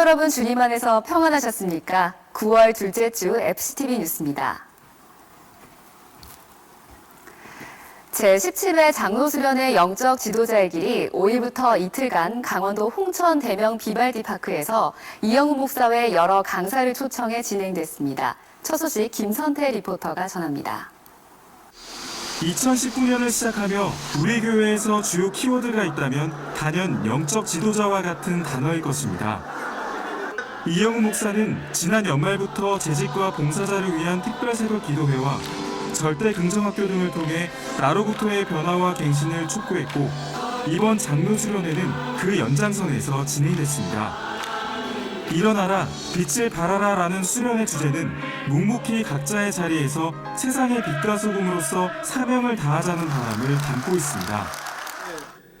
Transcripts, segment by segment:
성도 여러분, 주님 안에서 평안하셨습니까? 9월 둘째 주 FCTV 뉴스입니다. 제17회 장로수련회 영적 지도자의 길이 5일부터 이틀간 강원도 홍천 대명 비발디 파크에서 이영우 목사의 여러 강사를 초청해 진행됐습니다. 첫 소식 김선태 리포터가 전합니다. 2019년을 시작하며 우리 교회에서 주요 키워드가 있다면 단연 영적 지도자와 같은 단어일 것입니다. 이영우 목사는 지난 연말부터 재직과 봉사자를 위한 특별새벽 기도회와 절대 긍정학교 등을 통해 나로부터의 변화와 갱신을 촉구했고, 이번 장로 수련회는 그 연장선에서 진행됐습니다. 일어나라, 빛을 발하라 라는 수련의 주제는 묵묵히 각자의 자리에서 세상의 빛과 소금으로서 사명을 다하자는 바람을 담고 있습니다.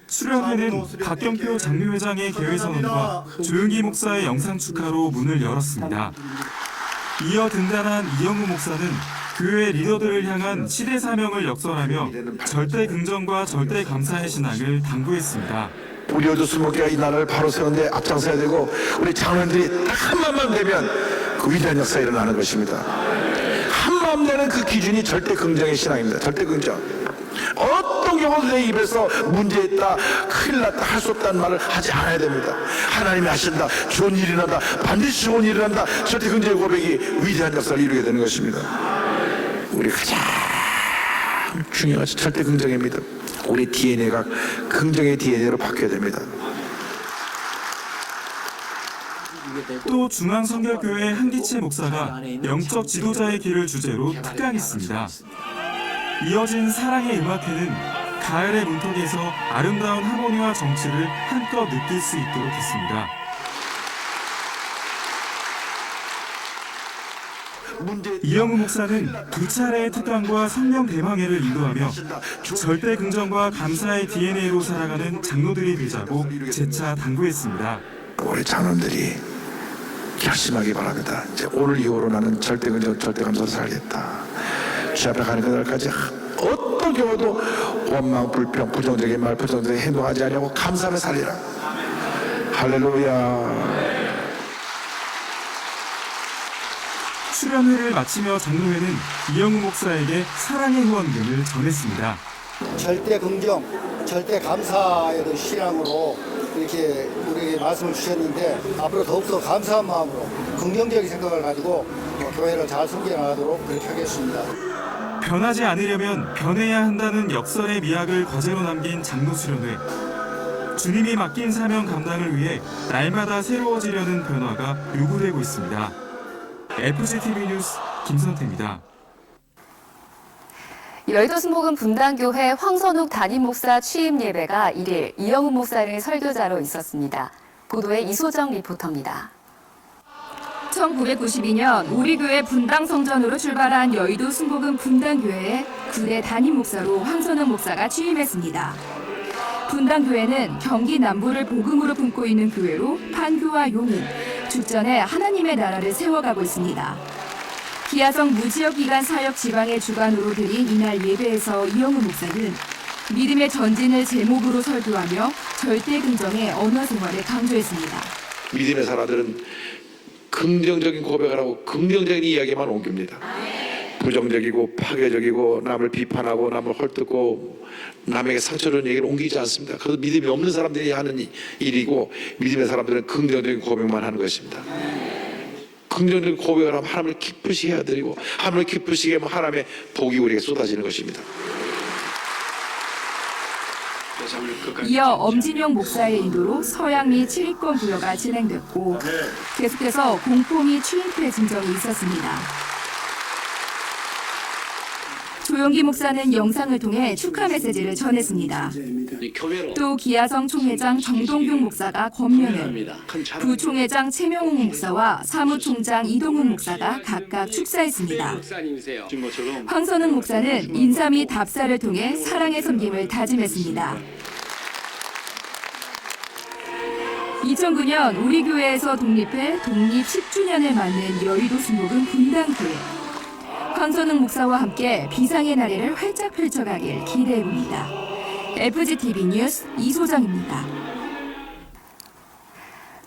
수련회는 박경표 장로회장의 개회선언과 조윤기 목사의 영상 축하로 문을 열었습니다. 이어 등단한 이영우 목사는 교회 리더들을 향한 시대 사명을 역설하며 절대 긍정과 절대 감사의 신앙을 당부했습니다. 우리 여주 수목회가 이 나라를 바로 세우는데 앞장서야 되고, 우리 장로님들이 딱 한 마음만 되면 그 위대한 역사가 일어나는 것입니다. 한 마음 되는 그 기준이 절대 긍정의 신앙입니다. 절대 긍정. 어떤 경우도 내 입에서 문제 있다, 큰일 났다, 할 수 없다는 말을 하지 않아야 됩니다. 하나님이 하신다, 좋은 일이 난다, 반드시 좋은 일이 난다, 절대 긍정의 고백이 위대한 역사를 이루게 되는 것입니다. 우리 가장 중요한 것은 절대 긍정입니다. 우리 DNA가 긍정의 DNA로 바뀌어야 됩니다. 또 중앙성결교회 한기채 목사가 영적 지도자의 길을 주제로 특강했습니다. 이어진 사랑의 음악회는 가을의 문턱에서 아름다운 하모니와 정취를 한껏 느낄 수 있도록 했습니다. 이영우 목사는 두 차례의 특강과 성령 대망회를 인도하며 절대 긍정과 감사의 DNA로 살아가는 장로들이 되자고 재차 당부했습니다. 우리 장로들이 결심하기 바랍니다. 이제 오늘 이후로 나는 절대 긍정, 절대 감사로 살겠다. 주 앞에 가는 그날까지 어떤 경우도 원망, 불평, 부정적인 말, 부정적인 행동하지 않냐고 감사하며 살리라. 할렐루야. 수련회를 마치며 장로회는 이영우 목사에게 사랑의 후원금을 전했습니다. 절대 긍정, 절대 감사의 신앙으로 이렇게 우리에게 말씀을 주셨는데, 앞으로 더욱더 감사한 마음으로 긍정적인 생각을 가지고 교회를 잘 섬겨 나가도록 그렇게 하겠습니다. 변하지 않으려면 변해야 한다는 역설의 미학을 과제로 남긴 장로 수련회. 주님이 맡긴 사명 감당을 위해 날마다 새로워지려는 변화가 요구되고 있습니다. FCTV 뉴스 김선태입니다. 여의도 순복음 분당교회 황선욱 담임 목사 취임 예배가 1일 이영우 목사를 설교자로 있었습니다. 보도에 이소정 리포터입니다. 1992년 우리 교회 분당 성전으로 출발한 여의도 순복음 분당교회에 구대 담임 목사로 황선욱 목사가 취임했습니다. 분당교회는 경기 남부를 복음으로 품고 있는 교회로 판교와 용인, 죽전에 하나님의 나라를 세워가고 있습니다. 기아성 무지역 기간 사역 지방의 주관으로 드린 이날 예배에서 이영우 목사는 믿음의 전진을 제목으로 설교하며 절대 긍정의 언어 생활을 강조했습니다. 믿음의 사람들은 긍정적인 고백을 하고 긍정적인 이야기만 옮깁니다. 부정적이고 파괴적이고 남을 비판하고 남을 헐뜯고 남에게 상처를 주는 얘기를 옮기지 않습니다. 그래서 믿음이 없는 사람들이 하는 일이고, 믿음의 사람들은 긍정적인 고백만 하는 것입니다. 긍정적인 고백을 하면 하나님을 기쁘시게 해드리고, 하나님을 기쁘시게 하면 하나님의 복이 우리에게 쏟아지는 것입니다. 이어 엄진영 목사의 인도로 서양 및 7위권 부여가 진행됐고, 계속해서 공포 및 추임패 증정이 있었습니다. 조용기 목사는 영상을 통해 축하 메시지를 전했습니다. 또 기아성 총회장 정동균 목사가 권면을, 부총회장 최명웅 목사와 사무총장 이동훈 목사가 각각 축사했습니다. 황선욱 목사는 인사 및 답사를 통해 사랑의 섬김을 다짐했습니다. 2009년 우리 교회에서 독립해 독립 10주년을 맞는 여의도 순복음 분당교회. 황선욱 목사와 함께 비상의 나래를 활짝 펼쳐가길 기대해봅니다. FGTV 뉴스 이소정입니다.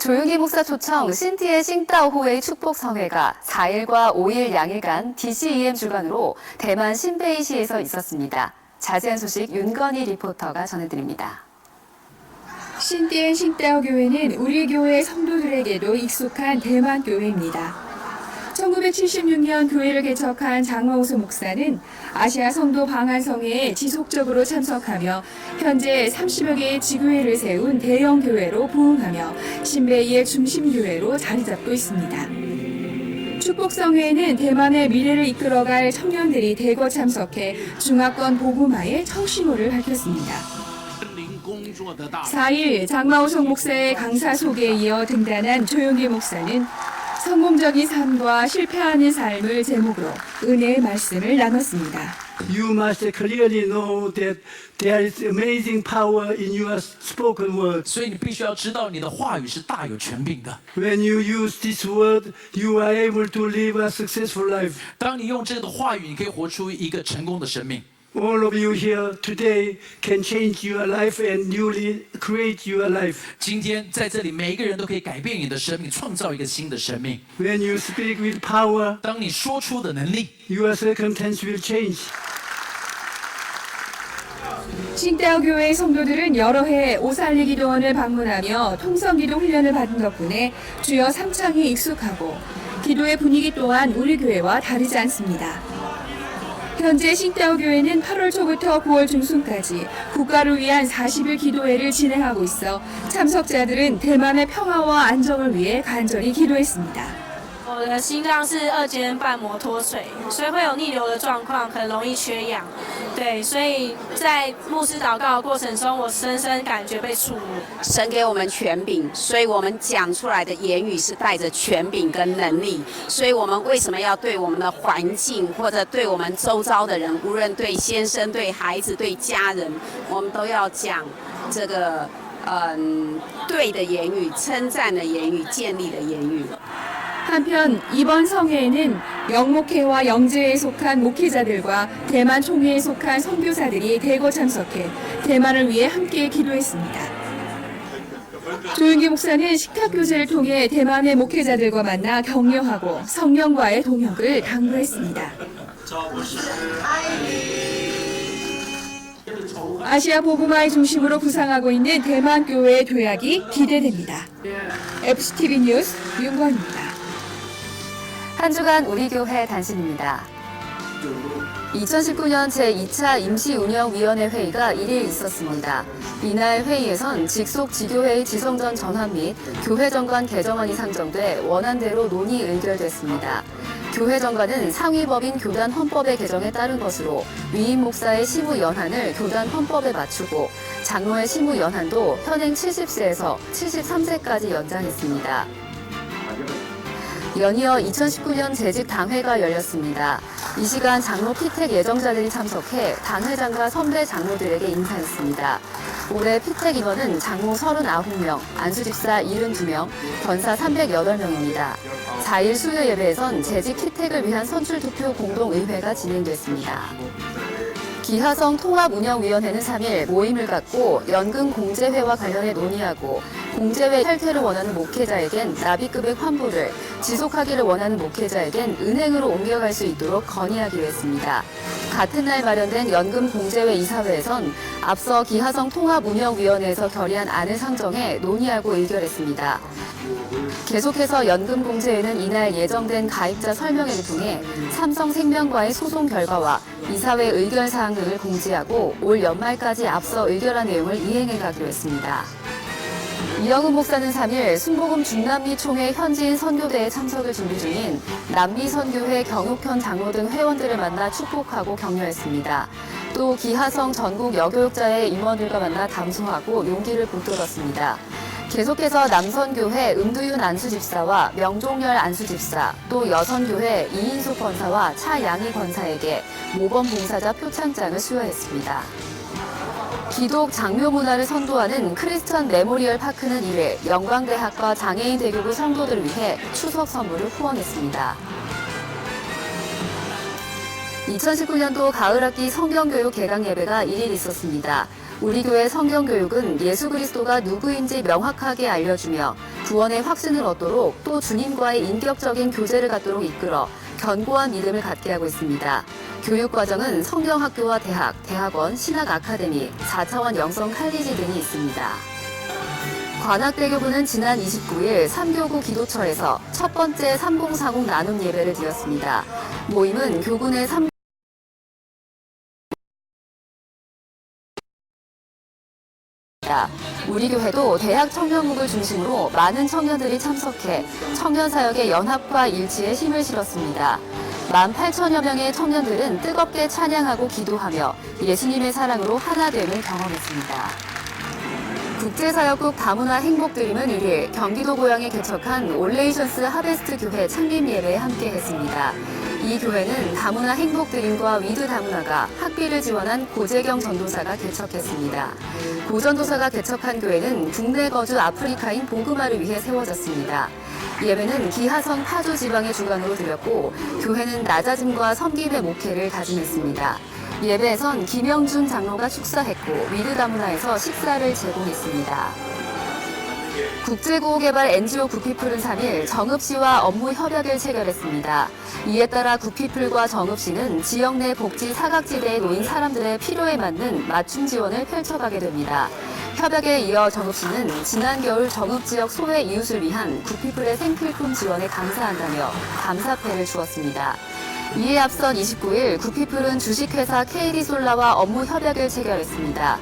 조윤기 목사 초청 신티의 싱따오호의 축복성회가 4일과 5일 양일간 DCEM 주관으로 대만 신베이시에서 있었습니다. 자세한 소식 윤건희 리포터가 전해드립니다. 신띠엔 싱따오 교회는 우리 교회 성도들에게도 익숙한 대만 교회입니다. 1976년 교회를 개척한 장마우수 목사는 아시아 성도 방한성회에 지속적으로 참석하며 현재 30여 개의 지교회를 세운 대형 교회로 부흥하며 신베이의 중심 교회로 자리 잡고 있습니다. 축복성회에는 대만의 미래를 이끌어갈 청년들이 대거 참석해 중화권 복음화의 청신호를 밝혔습니다. 4일 장마오송 목사의 강사 소개에 이어 등단한 조용기 목사는 성공적인 삶과 실패하는 삶을 제목으로 은혜의 말씀을 나눴습니다. You must clearly know that there is amazing power in your spoken word. 所以你必须要知道，你的话语是大有权柄的。 When you use this word, you are able to live a successful life. 当你用这个话语，你可以活出一个成功的生命。 All of you here today can change your life and newly create your life. 今天在这里，每一个人都可以改变你的生命，创造一个新的生命。 When you speak with power, 当你说出的能力， your circumstance will change. 싱따오 교회 성도들은 여러 해 오살리 기도원을 방문하며 통성기도 훈련을 받은 덕분에 주여 삼창이 익숙하고 기도의 분위기 또한 우리 교회와 다르지 않습니다. 현재 싱따오 교회는 8월 초부터 9월 중순까지 국가를 위한 40일 기도회를 진행하고 있어 참석자들은 대만의 평화와 안정을 위해 간절히 기도했습니다. 我的心脏是2间瓣膜脱水，所以会有逆流的状况，很容易缺氧。对，所以在牧师祷告的过程中，我深深感觉被触摸。神给我们权柄，所以我们讲出来的言语是带着权柄跟能力。所以我们为什么要对我们的环境或者对我们周遭的人，无论对先生、对孩子、对家人，我们都要讲这个对的言语、称赞的言语、建立的言语。 한편 이번 성회에는 영목회와 영재에 속한 목회자들과 대만 총회에 속한 선교사들이 대거 참석해 대만을 위해 함께 기도했습니다. 조윤기 목사는 식탁교제를 통해 대만의 목회자들과 만나 격려하고 성령과의 동역을 당부했습니다. 아시아 복음화의 중심으로 부상하고 있는 대만 교회의 도약이 기대됩니다. FCTV 뉴스 윤건입니다. 한 주간 우리 교회 단신입니다. 2019년 제2차 임시운영위원회 회의가 1일 있었습니다. 이날 회의에선 직속 지교회의 지성전 전환 및 교회정관 개정안이 상정돼 원안대로 논의 의결됐습니다. 교회정관은 상위법인 교단 헌법의 개정에 따른 것으로 위임 목사의 시무 연한을 교단 헌법에 맞추고 장로의 시무 연한도 현행 70세에서 73세까지 연장했습니다. 연이어 2019년 재직 당회가 열렸습니다. 이 시간 장로 피택 예정자들이 참석해 당회장과 선배 장로들에게 인사했습니다. 올해 피택 인원은 장로 39명, 안수집사 72명, 권사 308명입니다. 4일 수요 예배에선 재직 피택을 위한 선출투표 공동의회가 진행됐습니다. 기하성 통합운영위원회는 3일 모임을 갖고 연금 공제회와 관련해 논의하고 공제회 탈퇴를 원하는 목회자에겐 납입금액 환불을, 지속하기를 원하는 목회자에겐 은행으로 옮겨갈 수 있도록 건의하기로 했습니다. 같은 날 마련된 연금 공제회 이사회에선 앞서 기하성 통합운영위원회에서 결의한 안을 상정해 논의하고 의결했습니다. 계속해서 연금공제회는 이날 예정된 가입자 설명회를 통해 삼성생명과의 소송 결과와 이사회 의결 사항 등을 공지하고 올 연말까지 앞서 의결한 내용을 이행해 가기로 했습니다. 이영훈 목사는 3일 순복음 중남미 총회 현지인 선교대에 참석을 준비 중인 남미 선교회 경육현 장로 등 회원들을 만나 축복하고 격려했습니다. 또 기하성 전국 여교육자회 임원들과 만나 담소하고 용기를 북돋았습니다. 계속해서 남선교회 음두윤 안수집사와 명종열 안수집사, 또 여선교회 이인숙 권사와 차양희 권사에게 모범 봉사자 표창장을 수여했습니다. 기독 장묘 문화를 선도하는 크리스천 메모리얼 파크는 1일 영광대학과 장애인 대교구 성도들을 위해 추석 선물을 후원했습니다. 2019년도 가을학기 성경교육 개강 예배가 1일 있었습니다. 우리 교회 성경교육은 예수 그리스도가 누구인지 명확하게 알려주며 구원의 확신을 얻도록 또 주님과의 인격적인 교제를 갖도록 이끌어 견고한 믿음을 갖게 하고 있습니다. 교육과정은 성경학교와 대학, 대학원, 신학 아카데미, 4차원 영성 칼리지 등이 있습니다. 관악대교구는 지난 29일 3교구 기도처에서 첫 번째 3040 나눔 예배를 드렸습니다. 모임은 교구 내 우리 교회도 대학 청년국을 중심으로 많은 청년들이 참석해 청년사역의 연합과 일치에 힘을 실었습니다. 18,000여 명의 청년들은 뜨겁게 찬양하고 기도하며 예수님의 사랑으로 하나됨을 경험했습니다. 국제사역국 다문화 행복드림은 1일 경기도 고양에 개척한 올레이션스 하베스트 교회 창립 예배에 함께했습니다. 이 교회는 다문화 행복드림과 위드 다문화가 학비를 지원한 고재경 전도사가 개척했습니다. 고 전도사가 개척한 교회는 국내 거주 아프리카인 보그마를 위해 세워졌습니다. 예배는 기하성 파주 지방의 주관으로 드렸고 교회는 낮아짐과 섬김의 목회를 다짐했습니다. 예배에선 김영준 장로가 축사했고 위드 다문화에서 식사를 제공했습니다. 국제구호개발 NGO 굿피플은 3일 정읍시와 업무 협약을 체결했습니다. 이에 따라 굿피플과 정읍시는 지역 내 복지 사각지대에 놓인 사람들의 필요에 맞는 맞춤 지원을 펼쳐가게 됩니다. 협약에 이어 정읍시는 지난 겨울 정읍 지역 소외 이웃을 위한 굿피플의 생필품 지원에 감사한다며 감사패를 주었습니다. 이에 앞선 29일 굿피플은 주식회사 KD솔라와 업무 협약을 체결했습니다.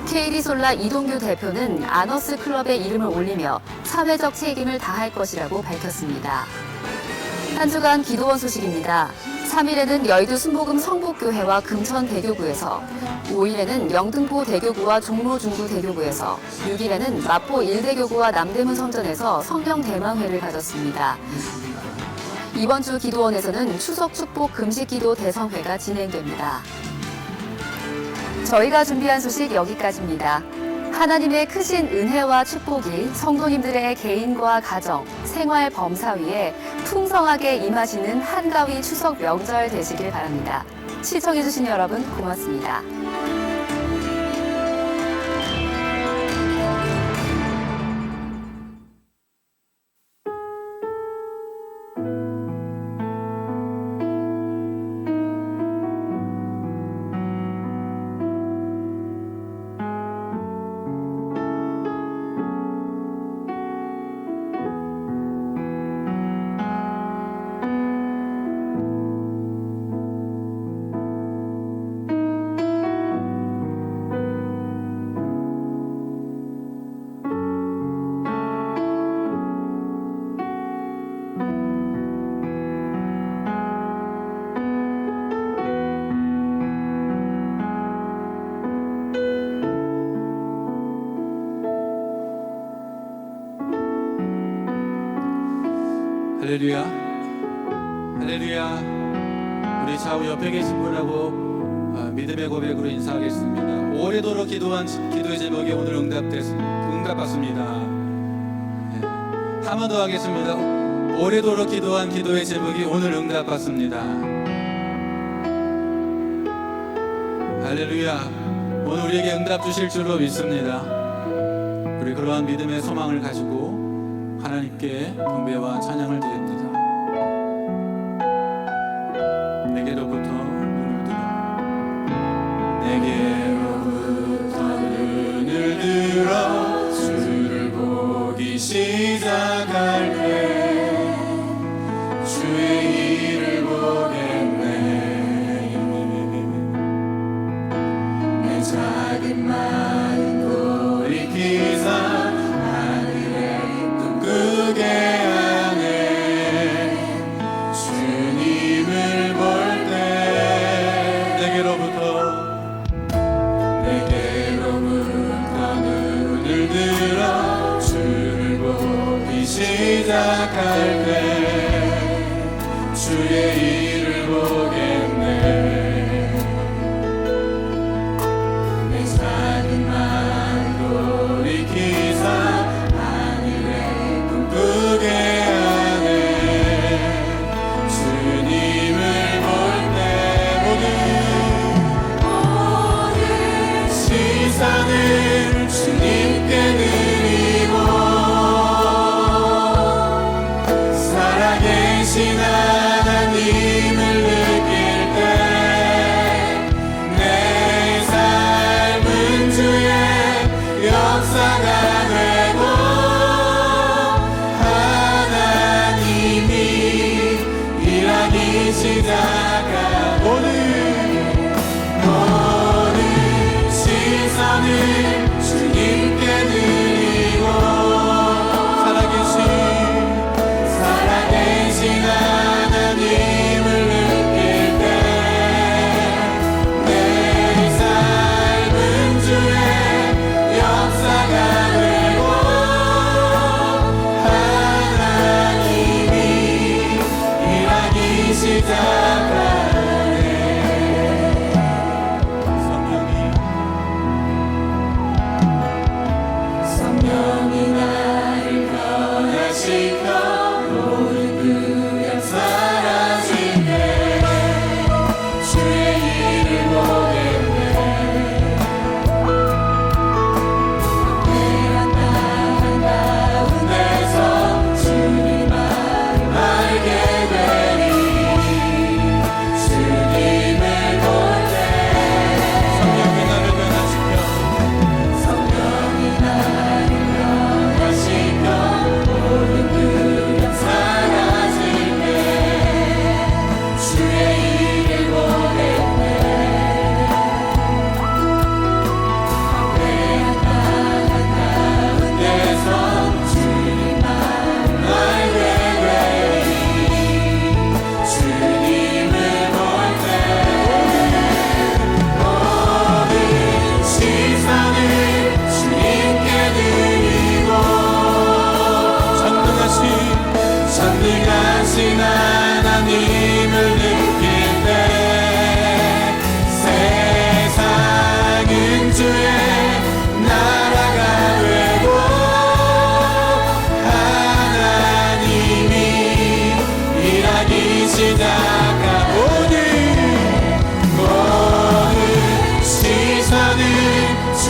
KD솔라 이동규 대표는 아너스 클럽의 이름을 올리며 사회적 책임을 다할 것이라고 밝혔습니다. 한 주간 기도원 소식입니다. 3일에는 여의도 순복음 성북교회와 금천 대교구에서, 5일에는 영등포 대교구와 종로 중구 대교구에서, 6일에는 마포 1대교구와 남대문 성전에서 성령 대망회를 가졌습니다. 이번 주 기도원에서는 추석 축복 금식기도 대성회가 진행됩니다. 저희가 준비한 소식 여기까지입니다. 하나님의 크신 은혜와 축복이 성도님들의 개인과 가정, 생활 범사위에 풍성하게 임하시는 한가위 추석 명절 되시길 바랍니다. 시청해주신 여러분 고맙습니다. 할렐루야, 할렐루야. 우리 좌우 옆에 계신 분하고 믿음의 고백으로 인사하겠습니다. 오래도록 기도한 기도의 제목이 오늘 응답받습니다. 한 번 더 하겠습니다. 오래도록 기도한 기도의 제목이 오늘 응답받습니다. 할렐루야. 오늘 우리에게 응답 주실 줄로 믿습니다. 우리 그러한 믿음의 소망을 가지고 하나님께 경배와 찬양을 드립니다. 내게로부터 눈을 들어, 내게로부터 눈을 들어 주를 보기 시작할 때 주의 일을 보겠네. 내 작은 마음 돌이키사 그게 안에 주님을 볼 때 내게로부터 눈을 들어 주를 보기 시작할 때 주의 일을 보겠네. 내 작은 마음 돌이키사 그게 안에 주님을 볼 때 모든 시선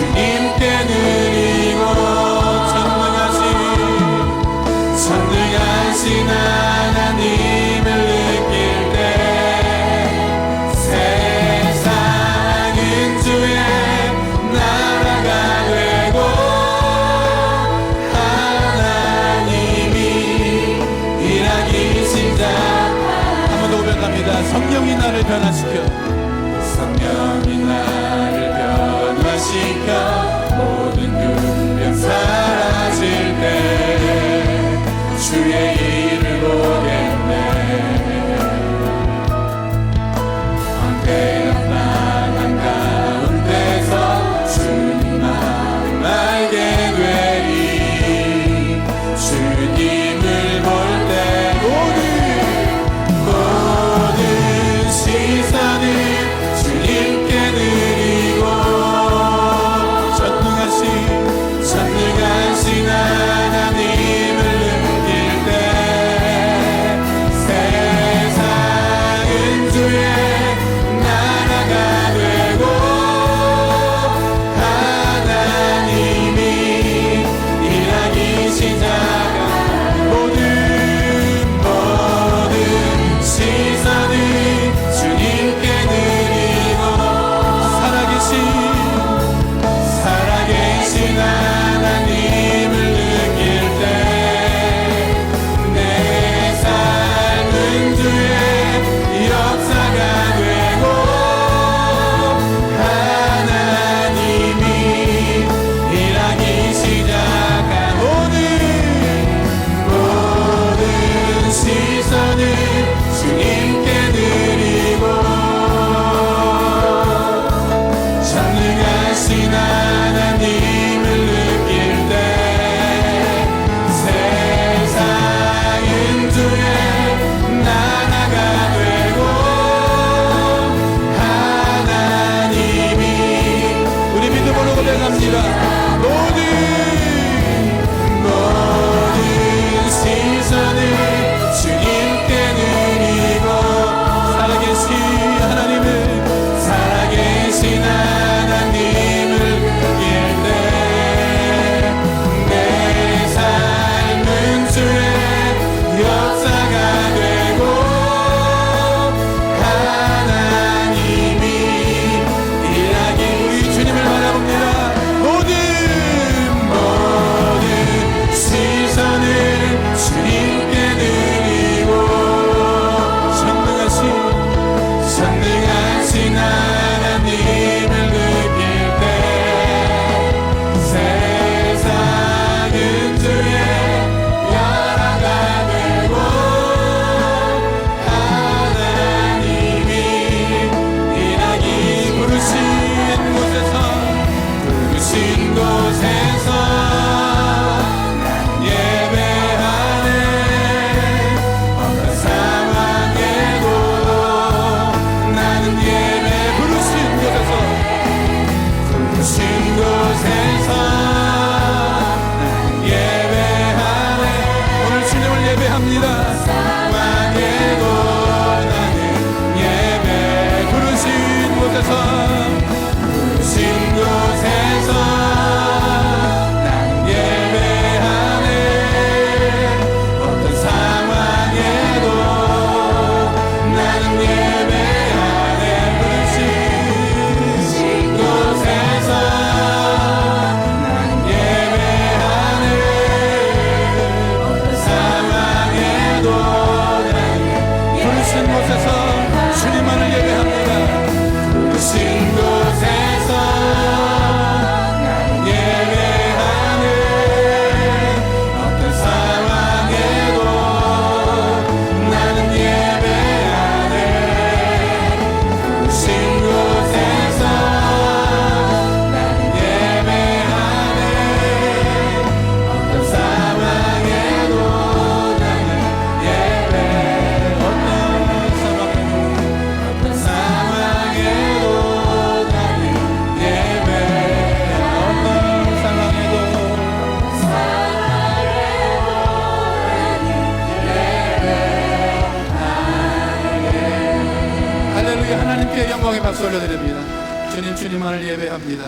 주님께 드리고 전능하신 하나님을 느낄 때 세상은 주의 나라가 되고 하나님이 일하기 시작. 한 번 더 고백합니다. 성령이 나를 변화시켜 성령이 나를 변화시켜 모든 군병 사라질 때 주의 일을 보겠네. 언제나 나간 가운데서 주님 마음을 알게 되리. 주님을 볼 때 모든 시선을 주님께 드리고 전능하신 하나님을 느낄 때 세상은 주의 나라가 되고 하나님이 일하기 시작한 모든 시선을 주님께 드리고 살아계신 하나님을 느낄 때 내 삶은 주의 역사가 되고 하나님이 일하기 시작한 모든 시선을 주님께 드리고 전능하신 하나님을 느낄 때 세상은 주의 나라가 되고 하나님이 우리 믿음으로 고백합니다. 모든 시선을 주님께 드리고 살아계신 하나님을 느낄 때 내 삶은 주의 역사가 되고 하나님이 일하기 우리 주님을 바라봅니다. 모든 시선을 주님께 드리고 전능하신 하나님을 느낄 때 세상은 주의 나라가 되고 하나님이 일하기 부르신 곳에서 예배하네. 어떤 상황에도 나는 예배 부르신 곳에서 나는 예배하네. 오늘 주님을 예배합니다. 상황에도 나는 예배 부르신 곳에서 나는 예배하네. 어떤 상황에도 나는 예배하네. 부르신 곳에서 나는 예배하네. 어떤 상황에도 나는 부르신 곳에서 주님만을 예배합니다. 부르신 곳에서 나는 예배하네. 어떤 상황에도 나는 예배하네. 부르신 곳에서 나는 예배하네. 어떤 상황에도 나는 예배 어떤 상황에도 나는 예배 어떤 상황에도 할렐루야. 하나님께 영광의 박수 올려드립니다. 주님만을 예배합니다.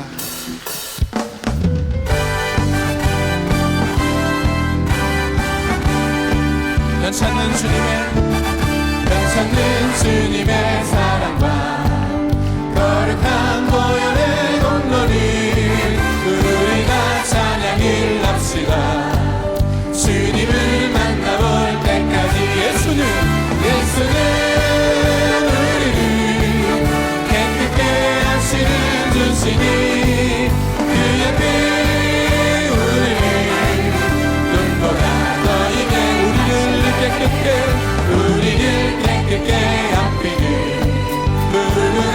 변찮는 주님의 사랑과 거룩한 보혈의 공로를 우리가 찬양을 합시다. 주님을 만나볼 때까지 예수는 우리를 깨끗게 하시는 주시니 그의 피 우리를 눈보다 더 이게 우리를 깨끗게 합히는 무궁한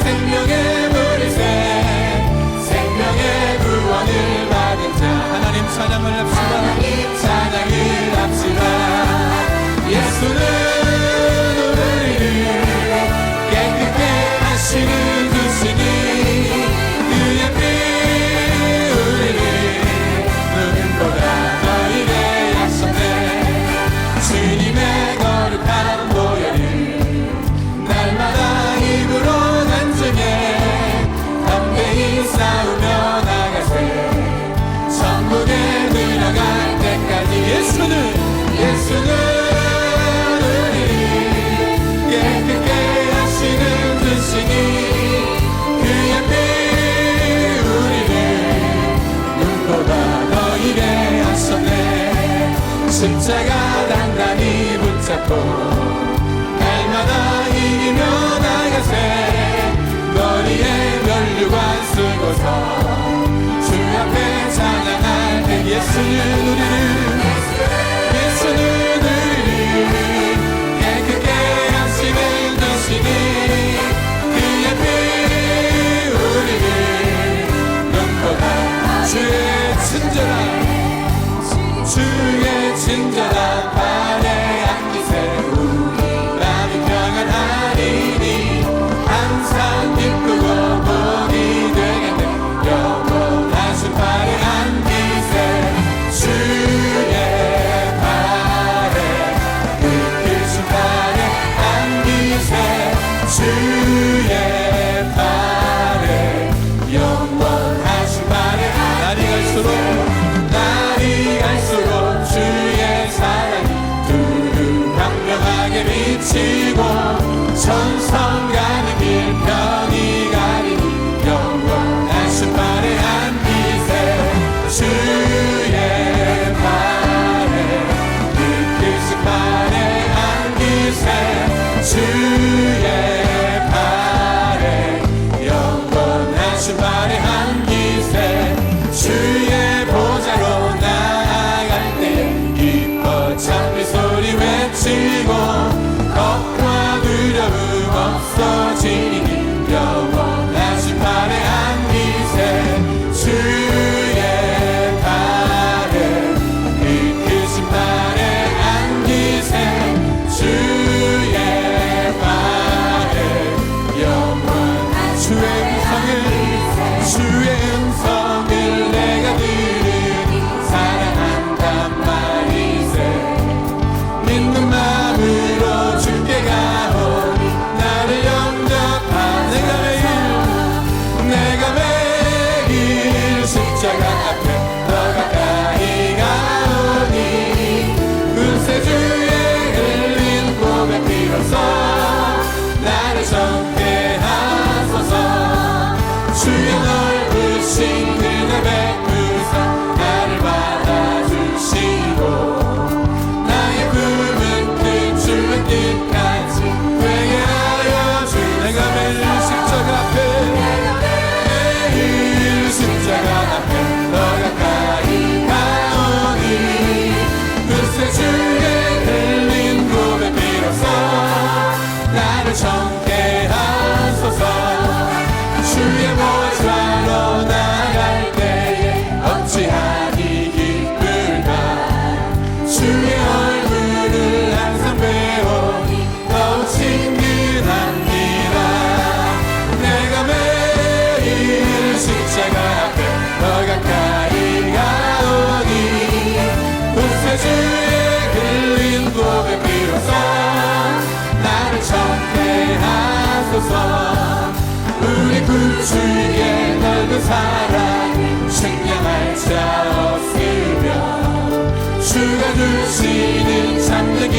생명의 물이새 생명의 구원을 받은 자 하나님 찬양을 합시다. 찬양을 합시다. 예수는 우리를 깨끗게 하시는 주시니 그의 피 우리를 눈보다 더 이게 하셨네. 주님의 거룩한 보혈을 날마다 입으로 단증해 담대히 싸우며 나가세. 천국에 들어갈 때까지 예수는 우리를 깨끗게 하시는 주시니 그의 피 우리를 눈보다 더 이게 하셨네. 십자가 단단히 붙잡고 날마다 이기며 나가세. 머리에 면류관 쓰고서 주 앞에 찬양할 때 예수는 우리를 깨끗게 하시는 주시니 그의 피 우리를 눈보다 주의 친절한 발에 안기세. 마음이 평안하리니 항상 기쁘고 복이 되겠네. 영원하신 발에 안기세. 주의 발에 그 발에 안기세. 주의 발에 영원하신 발에 날이 갈수록 주의 사랑이 두루방명하게 비치고 천성 가는 길 편히 가리니 영원하신 발에 안기세. 주의 발에 그 발에 안기세. 주의 발에 영원하신 발에 안기세. 주의 보좌로 나아갈 때 기뻐 찬미 소리 외치고 겁과 두려움 없어지니 영원하신 발에 안기세. 주의 발에 크신 발에 안기세. 주의 발에 영원 주의 음성을 내가 들으니 사랑한단 말이세. 믿는 마음으로 주께 가오니 나를 영접한 내가 매일 십자가 앞에 더 가까이 가오니 구세주의 흘린 고백 비로소 나를 정케 하소서. 주의 넓으신 그네 베푸사 나를 받아주시고 나의 꿈은 그 주의 뜻까지 되게 하여 주. 내가 매일 십자가 앞에 더 가까이 가오니 구세주의 흘린 고백 비로소 나를 정케 하소서. 주의 보좌로 나갈 때에 어찌하니 기쁠까. 주의 얼굴을 항상 배우니 더욱 친근합니다. 내가 매일 십자가 앞에 더 가까이 가오니 구세주의 흘린 고백 비로소 나를 정케 하소서. 우리 구주의 넓은 사랑 측량할 자 없으며 주가 주시는 참는 길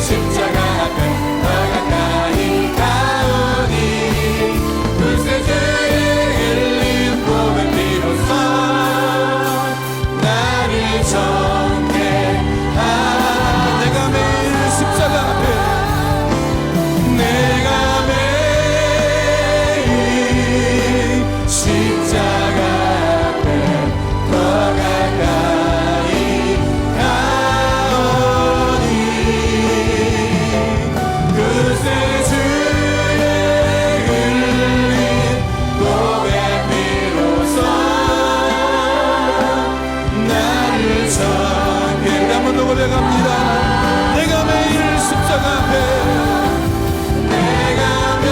십자가 앞에 더 가까이 가오니 구세주의 흘린 보배 피로써 나를 정죄하니 내가 매일 십자가 앞에 내가 매일 십자가 앞에 더 가까이 가오니 그새 주의 흘린 보배 피로써 나를 정죄 우리 한번 더 고백합니다. 내가 매일 십자가 앞에 내가 매일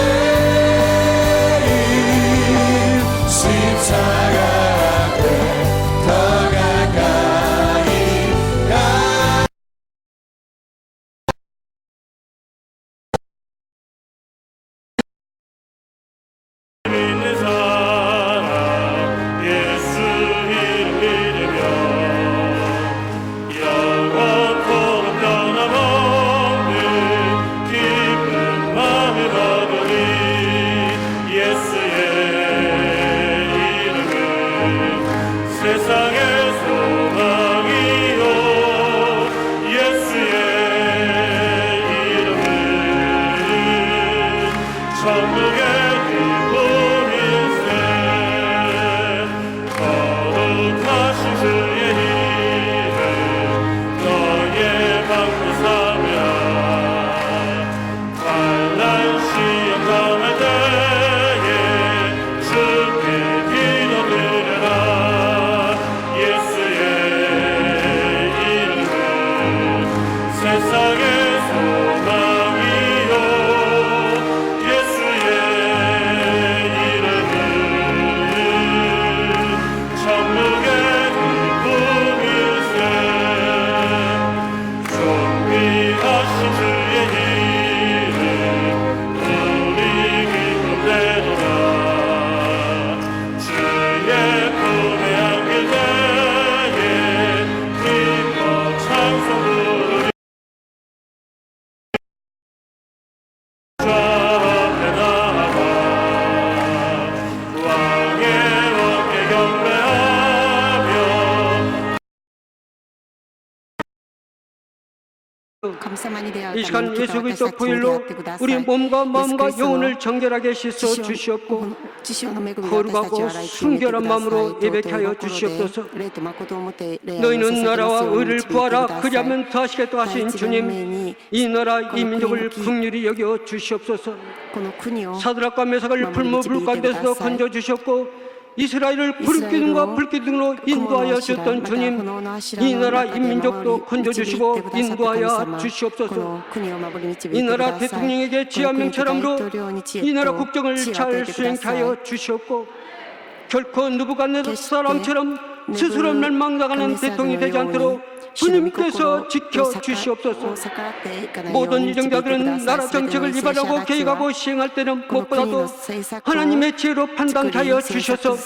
십자가 앞에 더 가까이 가 믿는 사람 예수 이름 믿으며 영원토록 변함없는 기쁜 마음을 얻으니 예수의 이름은 세상의 소망이요 예수의 이름은 천국의 기쁨일세 거룩하신 주의 이름 너의 방패 삼으라 환난 시험 당할 때에 주께 기도드려라 예수의 이름은 세상의 소망이요 예수의 이름은 천국의 기쁨일세 존귀하신 주의 이름 우리 기쁨 되도다 주의 품에 안길 때에 기뻐 찬송 부르리 주 앞에 나아가 왕의 어깨 경배하며 이 시간 예수 그리스도 보혈로 우리 몸과 마음과 영혼을 정결하게 씻어 주시옵고 거룩하고 순결한 마음으로 예배케 하여 주시옵소서. 너희는 나라와 의를 구하라 그리하면 더하시겠다 하신 주님 이 나라 이 민족을 긍휼히 여겨 주시옵소서. 사드락과 메삭을 불무불 가운데서 건져 주셨고 이스라엘을 불기둥과 불기둥으로 인도하여 주셨던 주님 이 나라 이 민족도 건져주시고 인도하여 주시옵소서. 이 나라 대통령에게 지한 명철함으로 이 나라 국정을 잘 수행케 하여 주시옵고 결코 느부갓네살 사람처럼 스스로 멸망당하는 대통령이 되지 않도록 주님께서 지켜주시옵소서. 모든 이정자들은 나라 정책을 위반하고 계획하고 시행할 때는 무엇보다도 하나님의 지혜로 판단케 하여 주셔서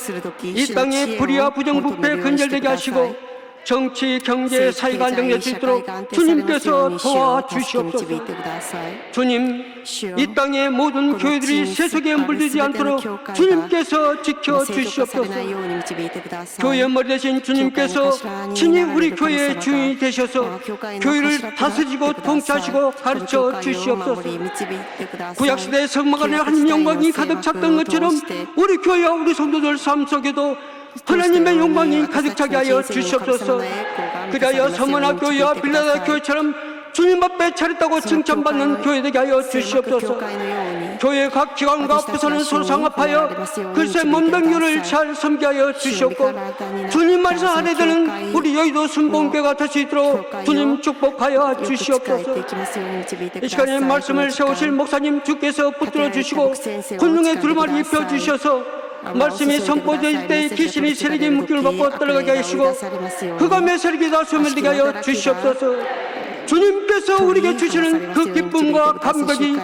이 땅의 불의와 부정부패 근절되게 하시고 정치, 경제, 사회가 안정될 수 있도록 주님께서 도와주시옵소서. 주님, 이 땅의 모든 교회들이 세속에 물들지 않도록 주님께서 지켜주시옵소서. 교회의 머리 되신 주님께서 친히 우리 교회의 주인이 되셔서 교회를 다스리고 통치하시고 가르쳐 주시옵소서. 구약시대의 성막안에 하나님 영광이 가득 찼던 것처럼 우리 교회와 우리 성도들 삶 속에도 하나님의 영광이 가득 차게 하여 주시옵소서. 그리하여 서머나 교회와 빌라다 교회처럼 주님 앞에 차렸다고 칭찬받는 교회 되게 하여 주시옵소서. 교회 각 기관과 부서는 서로 상합하여 글쎄 몸병교를 잘 섬기게 하여 주시옵고 주님 말씀 하되 되는 우리 여의도 순봉교가 될 수 있도록 주님 축복하여 주시옵소서. 이 시간에 말씀을 세우실 목사님 주께서 붙들어 주시고 군중의 두루마리 입혀 주셔서 말씀이 선포될 때 귀신이 세력의 묶임을 받고 떨어가게 하시고 흑암의 세력이 다 소멸되게 하여 주시옵소서. 주님께서 우리에게 주시는 그 기쁨과 감격이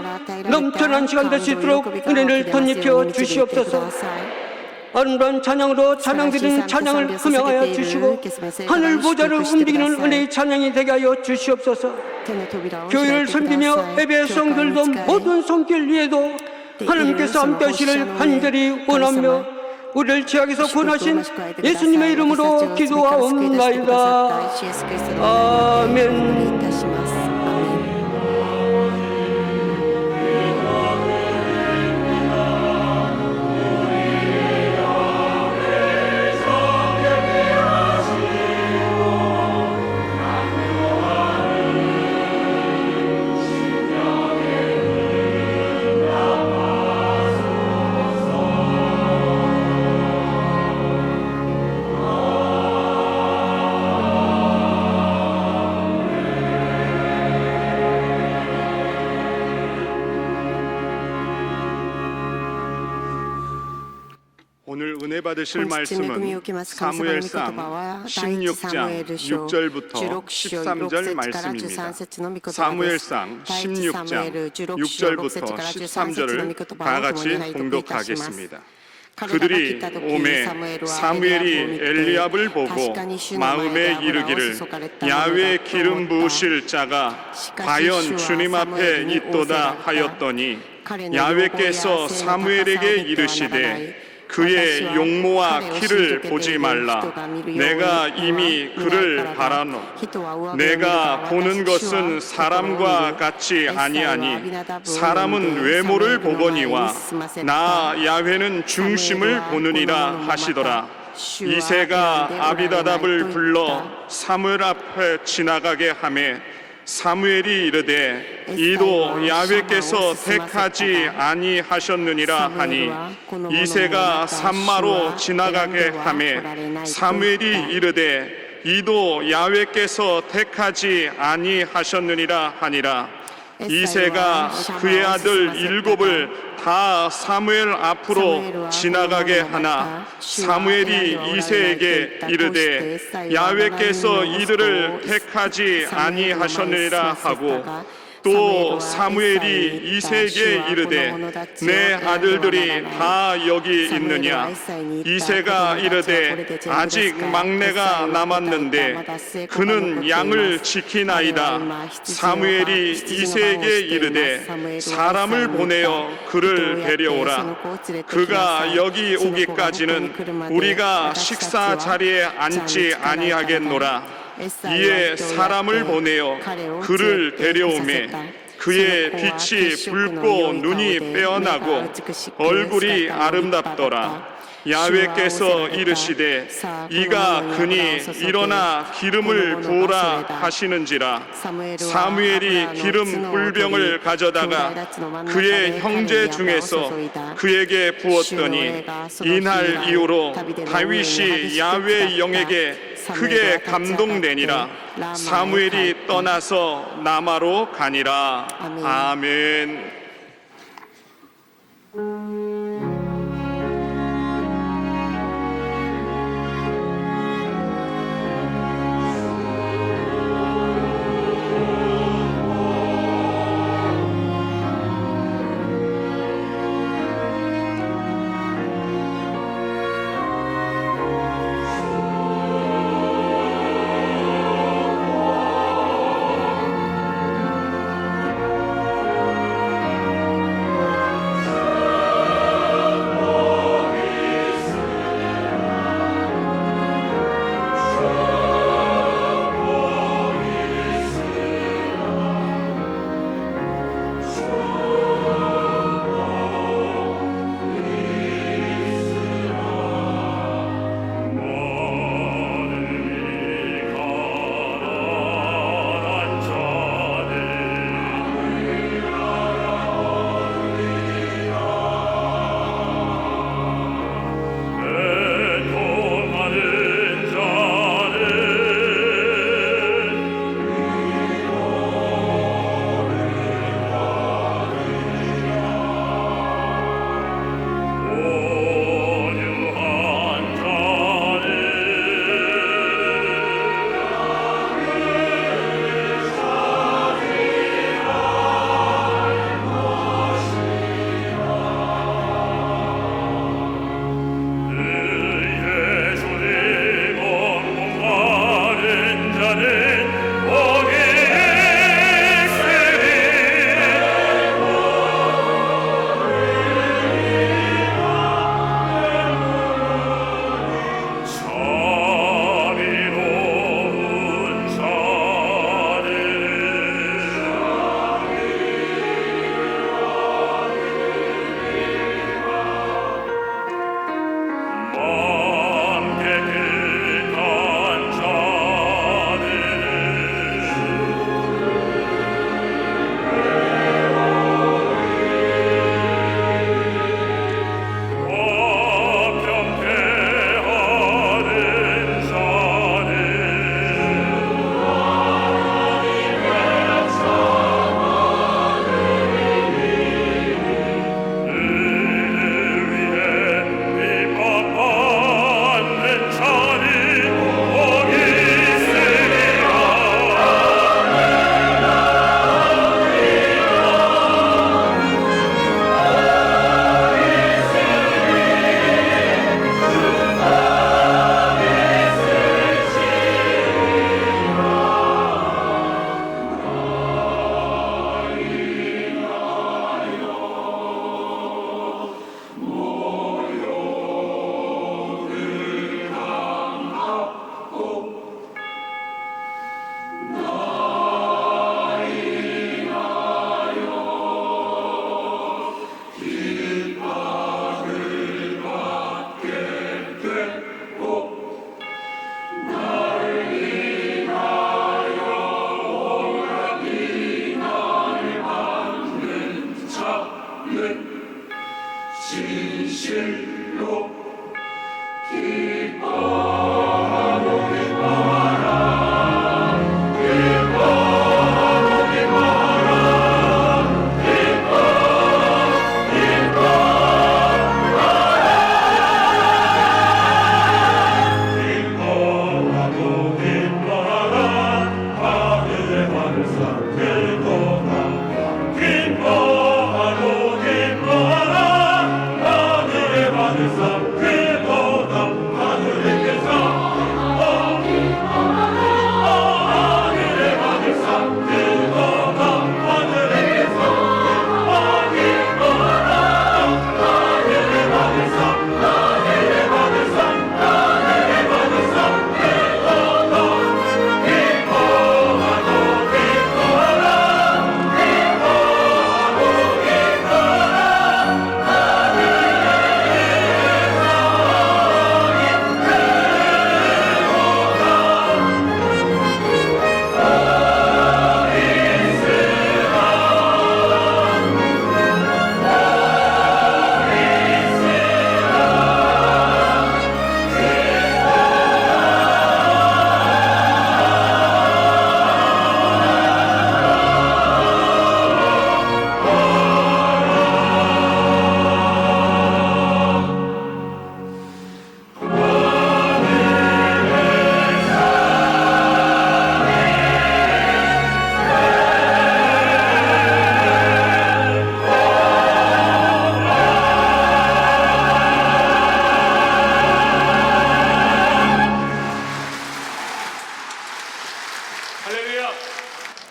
넘쳐난 시간 될 수 있도록 은혜를 덧입혀 주시옵소서. 아름다운 찬양으로 찬양드리는 찬양을 흠양하여 주시고 하늘 보좌를 움직이는 은혜의 찬양이 되게 하여 주시옵소서. 교회를 섬기며 예배 성들도 모든 손길 위에도 하나님께서 함께 하시를 간절히 원하며 우리를 죄악에서 구원하신 예수님의 이름으로 기도하옵나이다. 아멘. 오늘 은혜 받으실 말씀은 사무엘상 16장 6절부터 13절 말씀입니다. 사무엘상 16장 6절부터 13절을 다 같이 봉독하겠습니다. 그들이 오매 사무엘이 엘리압을 보고 마음에 이르기를 야훼 기름 부으실 자가 과연 주님 앞에 있도다 하였더니 야훼께서 사무엘에게 이르시되 그의 용모와 키를 보지 말라. 내가 이미 그를 바라노. 내가 보는 것은 사람과 같이 아니하니 사람은 외모를 보거니와 나 야훼는 중심을 보느니라 하시더라. 이새가 아비나답을 불러 사무엘 앞에 지나가게 하매 사무엘이 이르되 이도 야훼께서 택하지 아니하셨느니라 하니 이새가 산마로 지나가게 하매 사무엘이 이르되 이도 야훼께서 택하지 아니하셨느니라 하니라. 이새가 그의 아들 7을 다 사무엘 앞으로 지나가게 하나 사무엘이 이새에게 이르되 야훼께서 이들을 택하지 아니하셨느니라 하고 또 사무엘이 이새에게 이르되 내 아들들이 다 여기 있느냐. 이새가 이르되 아직 막내가 남았는데 그는 양을 지키나이다. 사무엘이 이새에게 이르되 사람을 보내어 그를 데려오라. 그가 여기 오기까지는 우리가 식사 자리에 앉지 아니하겠노라. 이에 사람을 보내어 그를 데려오매 그의 빛이 붉고 눈이 빼어나고 얼굴이 아름답더라. 야훼께서 이르시되 이가 그니 일어나 기름을 부으라 하시는지라. 사무엘이 기름 꿀병을 가져다가 그의 형제 중에서 그에게 부었더니 이날 이후로 다윗이 야훼의 영에게 크게 감동되니라. 사무엘이 떠나서 라마로 가니라. 아멘.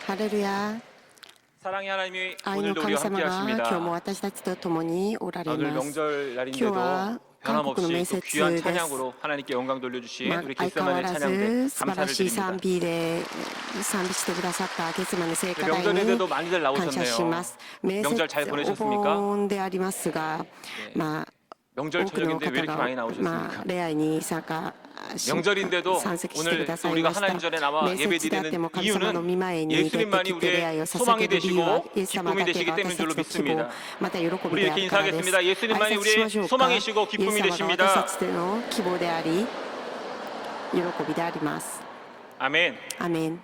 할렐루야. 사랑의 하나님이 愛の 오늘도 神 우리와 様が 함께 今日も 하십니다. 私たちと共におられ 오늘 ます 명절 今日 날인데도 は韓国の面 변함없이 또 接 귀한 です 찬양으로 하나님께 영광 돌려주신 まあ 우리 相変わ 겟세마네 ら 찬양대 ず素晴ら 감사를 しい 드립니다. 賛美で賛美してくださったゲスマネ聖歌隊に 명절인데도 많이들 感謝しま 나오셨네요. す面接 명절 잘 お 보내셨습니까? 盆でありますがまあ 명절 多くの 저녁인데 왜 方 이렇게 많이 が 나오셨습니까? 礼拝に参加し 명절인데도 参席してく 오늘 ださい 우리가 ました 하나님 전에 나와 面接であっても 예배드리는 神様の御前 이유는 に出て 예수님만이 きて礼拝を 우리의 捧 소망이 げる理由は 되시고 イエス様 기쁨이 だけ 되시기 が 때문인 私た 줄로 ちの希望 믿습니다. また喜 우리 びであ 이렇게 るからです 인사하겠습니다. 예수님만이 挨拶しま 우리의 しょうか 소망이시고 イエ 기쁨이 ス様が私 되십니다. たちの希望であり喜びであります 아멘. アメン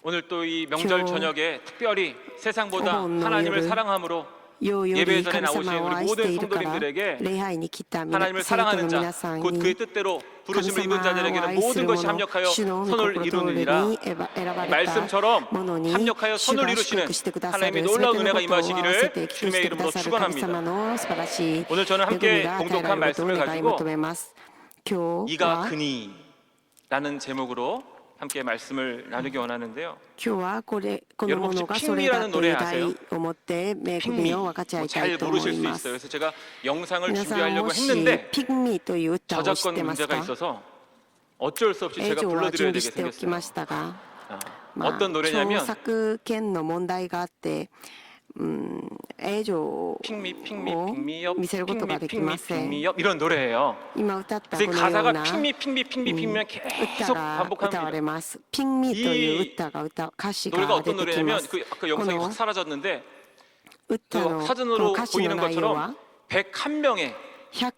오늘 또 이 명절 교- 저녁에 특별히 세상보다 오늘 하나님을 오늘 사랑함으로 ようよ 예배 り 전에 神 나오신 様を 우리 愛して 모든 いるから 성도님들에게 礼拝に来た 하나님을 生徒の 사랑하는 皆 자, さん 곧 に 그의 뜻대로 神 부르심을 입은 様を 자들에게는 愛す 모든 る 것이 者 합력하여 主の御 선을 心通り 이루느니라. に選ばれた 말씀처럼 ものに 합력하여 主 선을 が祝 이루시는 福してくださ 하나님의 る 놀라운 全ての 은혜가 ことを合わせて 임하시기를 寄付 주님의 してく 이름으로 ださる神様 축원합니다. の素晴らしい 오늘 저는 恵み 함께 が与えら 봉독한 れることを 말씀을 願い求 가지고 めます今日 이가 は 그니라는 제목으로 함께 말씀을 나누기 원하는데요. 今日はこの 여러분 も 혹시 のがそれだ 핑미라는 と 노래 いう 아세요? 題を持って恵みを分かち合いたい 잘 と思 모르실 い 수 ま 있어요. す 그래서 제가 영상을 皆さん 준비하려고 もし 했는데 ピグミという歌を知っ 저작권 てます 문제가 か 있어서 어쩔 수 없이 映 제가 像は 불러드려야 準備しておきま 되게 したが 생겼어요. 어떤 著 노래냐면 作権の問題があって映像を 핑미 핑미업 見せることができません 핑미업 이런 노래예요. 今歌ったこ 그래서 のよう 가사가 な 핑미면 歌 계속 が歌われ 반복합니다. ますピンミという歌が歌詞 노래가 が出 어떤 てきま 노래냐면 す 그 아까 영상이 この 확 사라졌는데 歌 그 のこの 사진으로 歌詞の 보이는 内容は 것처럼 101명의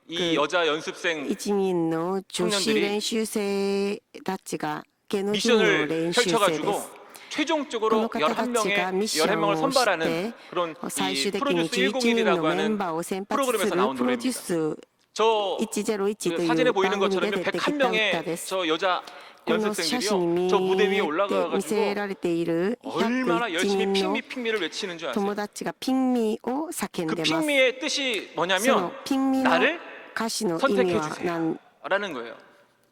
이 101 여자 연습생 人の女子 청년들이 練習生たちが芸能人の 미션을 練習生で 펼쳐가지고 す 최종적으로 この方たちがミッション 11명을 をし 선발하는 て 그런 最 이 終的に 프로듀스 11人の 101이라고 メン 하는 バーを選抜す 프로그램에서 る 나온 プロデュー 노래입니다. ス 저 101とい 사진에 う 보이는 番組で 것처럼 出てきた歌 101명의 です 저 여자 この写真 연습생들이요 に 저 무대 위에 見せ 올라가가지고 られている 얼마나 101 열심히 人の 핑미를 외치는 줄 아세요? 友達がピンミを叫ん 그 でます 핑미의 뜻이 その 뭐냐면 ピンミの 나를 歌詞の意味 선택해 は 주세요 라는 거예요.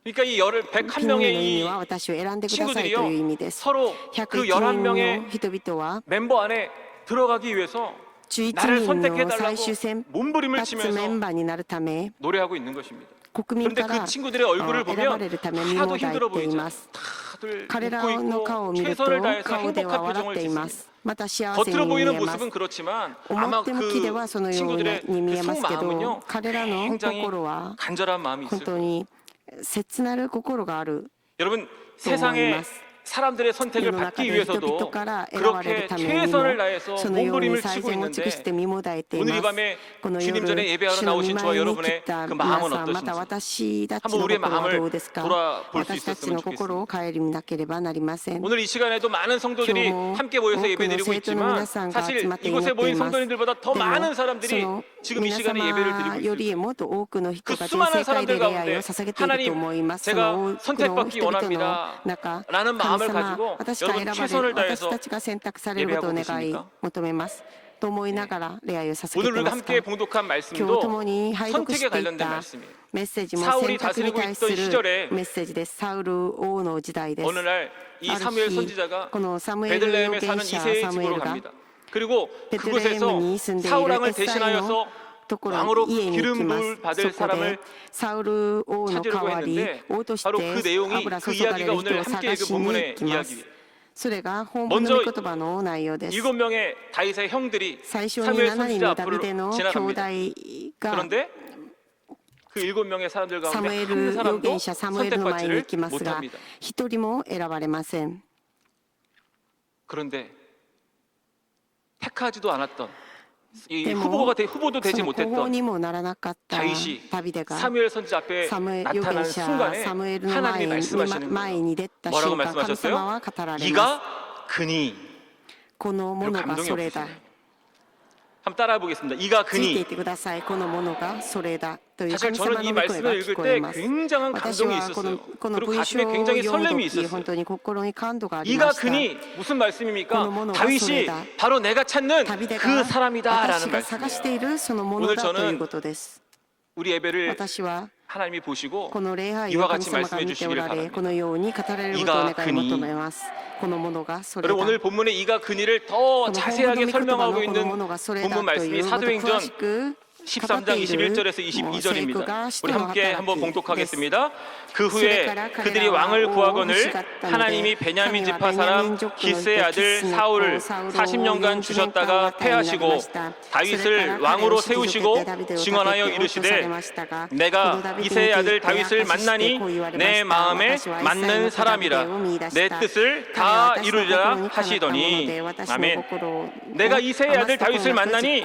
그러니까 이 ピンミ 101명의 の意味 이 は私を選んでくださいという意味です 서로 그 101人の 11명의 人々は 멤버 안에 들어가기 위해서 11 나를 人の 선택해달라고 最終選 몸부림을 抜メン 치면서 バーになるため 노래하고 있는 것입니다. 国民 그런데 から 그 친구들의 얼굴을 選ば 보면 れるためにも 하나도 抱 힘들어 いてい 보이지 ま 않아요. す 다들 彼ら 웃고 の顔を 있고 見ると 최선을 다해서 顔では 행복한 笑っ 표정을 ていま 짓습니다. すまた幸せに 겉으로 見 보이는 えます 모습은 그렇지만 아마 表向きでは 그 そのよう 친구들의 に見え 그 ますけど 속마음은요 彼らの 굉장히 心は 간절한 마음이 本 있을 当 거예요. に切なる心がある 여러분 と思い 세상에 ます 사람들의 선택을 받기 위해서도 그렇게 최선을 다해서 몸부림을 치고 있는데 오늘 이 밤에 주님 전에 예배하러 나오신 저와 여러분의 그 마음은 어떠신지 한번 우리의 마음을 돌아볼 수 있었으면 좋겠습니다. 오늘 이 시간에도 많은 성도들이 함께 모여서 예배드리고 있지만 사실 이곳에 모인 성도님들보다 더 많은 사람들이 지금 이 시간에 예배를 드리고 있습니다. 그 수많은 사람들 가운데 하나님, 제가 선택받기 원합니다 라는 마음을 가지고 여러분 최선을 다해서 예배하고 계십니까? 오늘 우리가 함께 봉독한 말씀도 선택에 관련된 말씀이에요. 사울이 다스리고 있던 시절에 어느 날 이 사무엘 선지자가 베들레헴에 사는 이새의 집으로 갑니다. 그리고 그곳에서 사울 왕을 대신하여서 왕으로 기름 부을 받을 사람을 찾으려고 했는데 바로 그 내용이 그 이야기가 오늘 함께 읽은 본문의 이야기예요. 먼저 7명의 다윗의 형들이 사무엘 선지자 앞으로 지나갑니다. 그런데 그 7명의 사람들 가운데 한 사람도 선택받지를 못합니다. 그런데 택하지도 않았던 이 후보도 되지 못했던 다윗이 사무엘 선지자 앞에 나타나는 순간에 하나님이 말씀하시는 거예요. 뭐라고 말씀하셨어요? 이가 그니. 별로 감동이 없으시네요. 한번 따라해 보겠습니다. 이가 그니. 사실 저는 이 말씀을 읽을 때 굉장한 감동이 있었어요. 그리고 가슴에 굉장히 설렘이 있었어요. 이가 그니 무슨 말씀입니까? 다윗이 바로 내가 찾는 그 사람이다 라는 말씀이에요. 오늘 저는 우리 예배를 하나님이 보시고 이와 같이 말씀해 주시기를 바랍니다. 이가 그니. 여러분 오늘 본문의 이가 그니를 더 자세하게 설명하고 있는 본문 말씀이 사도행전 13장 21절에서 22절입니다. 우리 함께 한번 봉독하겠습니다. 그 후에 그들이 왕을 구하거늘 하나님이 베냐민 지파 사람 기스의 아들 사울을 40년간 주셨다가 패하시고 다윗을 왕으로 세우시고 증언하여 이르시되 내가 이새의 아들 다윗을 만나니 내 마음에 맞는 사람이라 내 뜻을 다 이루리라 하시더니 아멘. 내가 이새의 아들 다윗을 만나니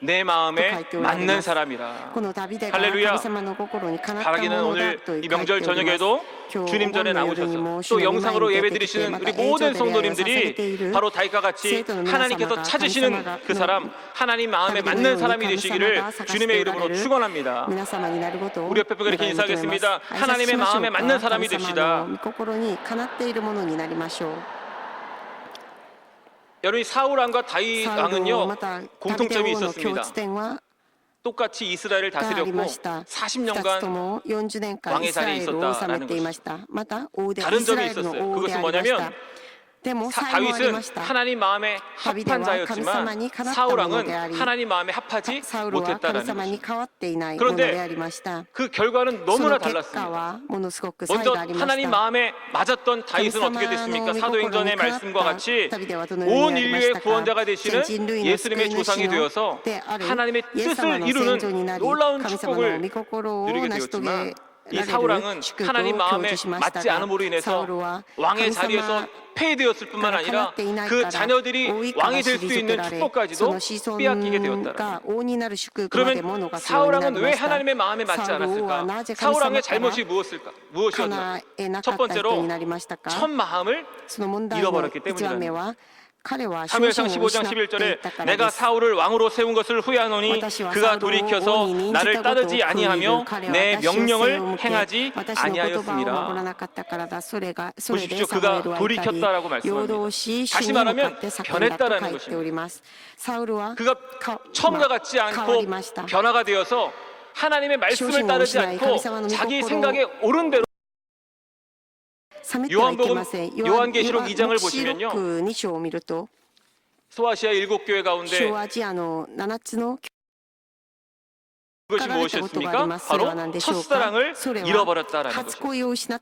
내 마음에 맞는 사람이라. 할렐루야. 바라기는 오늘 이 명절 저녁에도 주님 전에 나오셔서 또 영상으로 예배드리시는 우리 모든 성도님들이 바로 다윗과 같이 하나님께서 찾으시는 그 사람, 하나님 마음에 맞는 사람이 되시기를 주님의 이름으로 축원합니다. 우리 옆에 분에게 이렇게 인사하겠습니다. 하나님의 마음에 맞는 사람이 됩시다. 여러분 사울 왕과 다윗 왕은요 공통점이 있었습니다. 똑같이 이스라엘을 다스렸고 40년간 왕의 자리에 있었다라는 것입니다. 다른 점이 있었어요. 그것은 뭐냐면 다윗은 하나님 마음에 합한 자였지만 사울 왕은 하나님 마음에 합하지 못했다라는 것입니다. 그런데 그 결과는 너무나 달랐습니다. 먼저 하나님 마음에 맞았던 다윗은 어떻게 됐습니까? 사도행전의 말씀과 같이 온 인류의 구원자가 되시는 예수님의 조상이 되어서 하나님의 뜻을 이루는 놀라운 축복을 누리게 되었지만 이 사울왕은 하나님 마음에 맞지 않음으로 인해서 왕의 자리에서 폐해되었을 뿐만 아니라 그 자녀들이 왕이 될 수 있는 축복까지도 빼앗기게 되었다. 그러면 사울왕은 왜 하나님의 마음에 맞지 않았을까? 사울왕의 잘못이 무엇이었나? 첫 번째로 첫 마음을 잃어버렸기 때문이다. 사무엘상 15장 11절에 내가 사울을 왕으로 세운 것을 후회하노니 그가 돌이켜서 나를 따르지 아니하며 내 명령을 행하지 아니하였습니다. 보십시오. 그가 돌이켰다라고 말씀합니다. 다시 말하면 변했다라는 것입니다. 그가 처음과 같지 않고 변화가 되어서 하나님의 말씀을 따르지 않고 자기 생각에 옳은 대로 요한계시록 2장을 보시면요 소아시아 7교회 가운데 그것이 무엇이었습니까? 바로 첫사랑을 잃어버렸다라는 것입니다.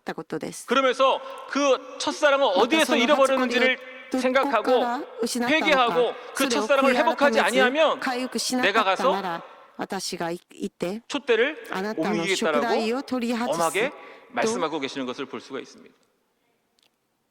그러면서 그 첫사랑을 어디에서 잃어버렸는지를 생각하고 회개하고 그 첫사랑을 회복하지 아니하면 내가 가서 촛대를 옮기겠다라고 엄하게 말씀하고 계시는 것을 볼 수가 있습니다.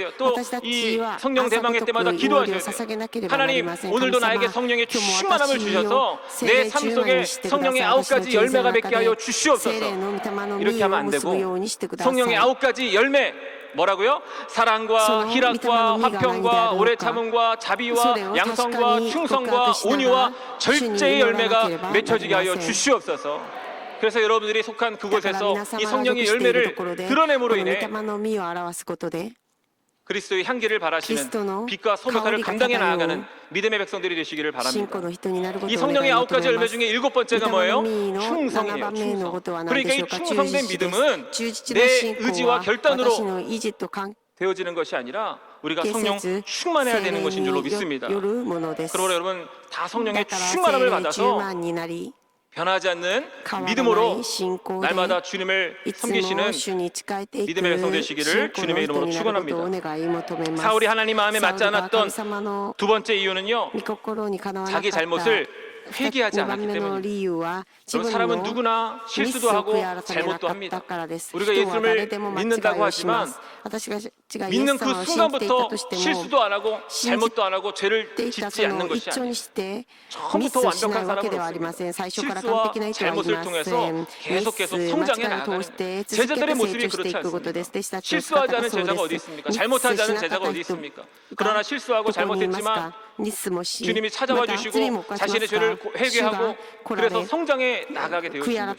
돼요. 또 이 성령 대망의 때마다 기도하셔야 돼요. 하나님, 오늘도 나에게 성령의 충만함을 주셔서 내 삶 속에 성령의 9가지 열매가 맺게 하여 주시옵소서. 이렇게 하면 안 되고 성령의 9가지 열매, 뭐라고요? 사랑과 희락과 화평과 오래 참음과 자비와 양성과 충성과 온유와 절제의 열매가 맺혀지게 하여 주시옵소서. 그래서 여러분들이 속한 그곳에서 이 성령의 열매를 드러냄으로 인해 그리스도의 향기를 바라시는 빛과 소명을 감당해 나아가는 믿음의 백성들이 되시기를 바랍니다. 이 성령의 9가지 열매 중에 7번째가 뭐예요? 충성이에요. 충성. 그러니까 이 충성된 믿음은 내 의지와 결단으로 되어지는 것이 아니라 우리가 성령 충만해야 되는 것인 줄로 믿습니다. 그러므로 여러분 다 성령의 충만함을 받아서 변하지 않는 믿음으로 날마다 주님을 섬기시는 믿음의 백성 되시기를 주님의 이름으로 축원합니다. 사울이 하나님 마음에 맞지 않았던 두 번째 이유는요, 자기 잘못을 회개하지 않았기 때문입니다. 여러분, 사람은 누구나 실수도 하고 잘못도 합니다. 우리가 예수님을 믿는다고 하지만 믿는 그 순간부터 실수도 안 하고 잘못도 안 하고 죄를 짓지 않는 것이 아니에요. 처음부터 완벽한 사람은 없습니다. 실수와 잘못을 통해서 계속 성장해 나가는 거예요. 제자들의 모습이 그렇지 않습니다. 실수하지 않은 제자가 어디 있습니까? 잘못하지 않은 제자가 어디 있습니까? 그러나 실수하고 잘못했지만 주님이 찾아와 주시고 자신의 죄를 회개하고 그래서 성장해 나가게 되었습니다.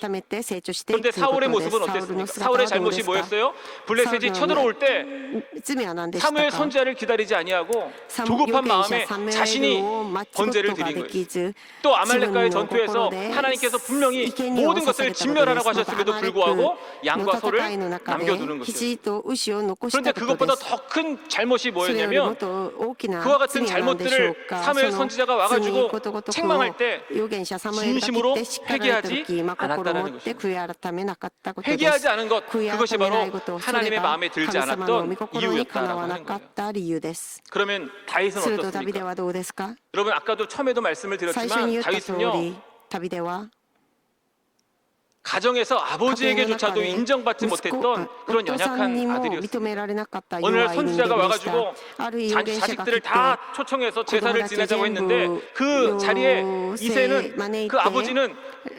그런데 사울의 모습은 어땠습니까? 사울의 잘못이 뭐였어요? 블레셋이 쳐들어올 때 사무엘 선지자를 기다리지 아니하고 조급한 마음에 자신이 번제를 드린 거예요. 또 아말렉과의 전투에서 하나님께서 분명히 모든 것을 진멸하라고 하셨음에도 불구하고 양과 소를 남겨두는 것이에요. 그런데 그것보다 더 큰 잘못이 뭐였냐면 그와 같은 잘못들을 사무엘 선지자가 와가지고 책망할 때 진심으로 회개하지 않았다는 것입니다. 회개하지 않은 것, 그것이 바로 하나님의 마음에 들지 않았던 이유였다라고 하는 거예요. 그러면 다윗은 어떻습니까? 여러분, 아까도 처음에도 말씀을 드렸지만 다윗은요, 가정에서 아버지에게조차도 인정받지 못했던 그런 연약한 아들이었습니다. 어느 날 선지자가 와가지고 자식들을 다 초청해서 제사를 지내자고 했는데 그 자리에 이새는 그 아버지는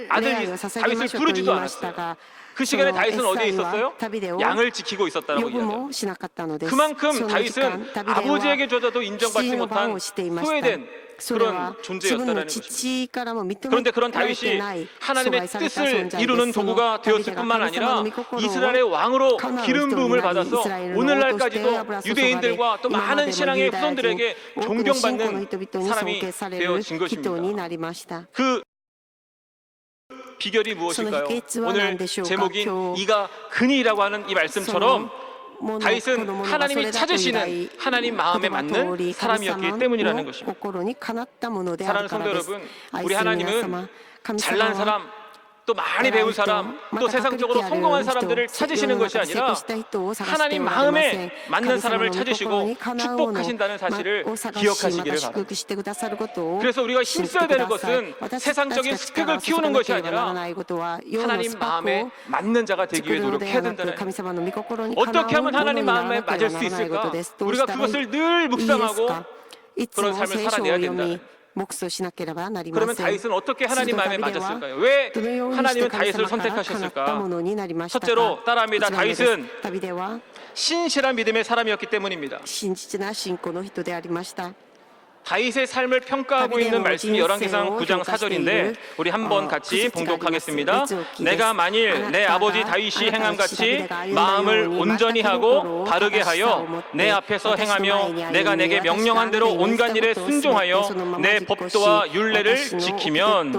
아들 다윗을 부르지도 않았어요. 그 시간에 다윗은 어디에 있었어요? 양을 지키고 있었다라고 이야기합니다. 그만큼 다윗은 아버지에게조차도 인정받지 못한 소외된 그런 존재였다는 것입니다. 그런데 그런 다윗이 하나님의 뜻을 이루는 도구가 되었을 뿐만 아니라 이스라엘의 왕으로 기름 부음을 받아서 오늘날까지도 유대인들과 또 많은 신앙의 후손들에게 존경받는 사람이 되어진 것입니다. 그 비결이 무엇일까요? 오늘 제목인 이가 근이라고 하는 이 말씀처럼 다윗은 하나님이 찾으시는 하나님 마음에 맞는 사람이었기 때문이라는 것입니다. 사랑하는 성도 여러분, 우리 하나님은 잘난 사람, 또 많이 배운 사람, 또 세상적으로 성공한 사람들을 찾으시는 것이 아니라 하나님 마음에 맞는 사람을 찾으시고 축복하신다는 사실을 기억하시기를 바랍니다. 그래서 우리가 힘써야 되는 것은 세상적인 스펙을 키우는 것이 아니라 하나님 마음에 맞는 자가 되기 위해 노력해야 된다는 거예요. 어떻게 하면 하나님 마음에 맞을 수 있을까? 우리가 그것을 늘 묵상하고 그런 삶을 살아내야 된다는 거예요. 그러면 다윗은 어떻게 하나님 마음에 맞았을까요? 왜 하나님은 다윗을 선택하셨을까? 첫째로 따라합니다. 다윗은 신실한 믿음의 사람이었기 때문입니다. 다윗의 삶을 평가하고 있는 말씀이 열왕기상 9장 4절인데 우리 한번 같이 봉독하겠습니다. 내가 만일 내 아버지 다윗이 행함같이 마음을 온전히 하고 바르게 하여 내 앞에서 행하며 내가 내게 명령한 대로 온갖 일에 순종하여 내 법도와 율례를 지키면,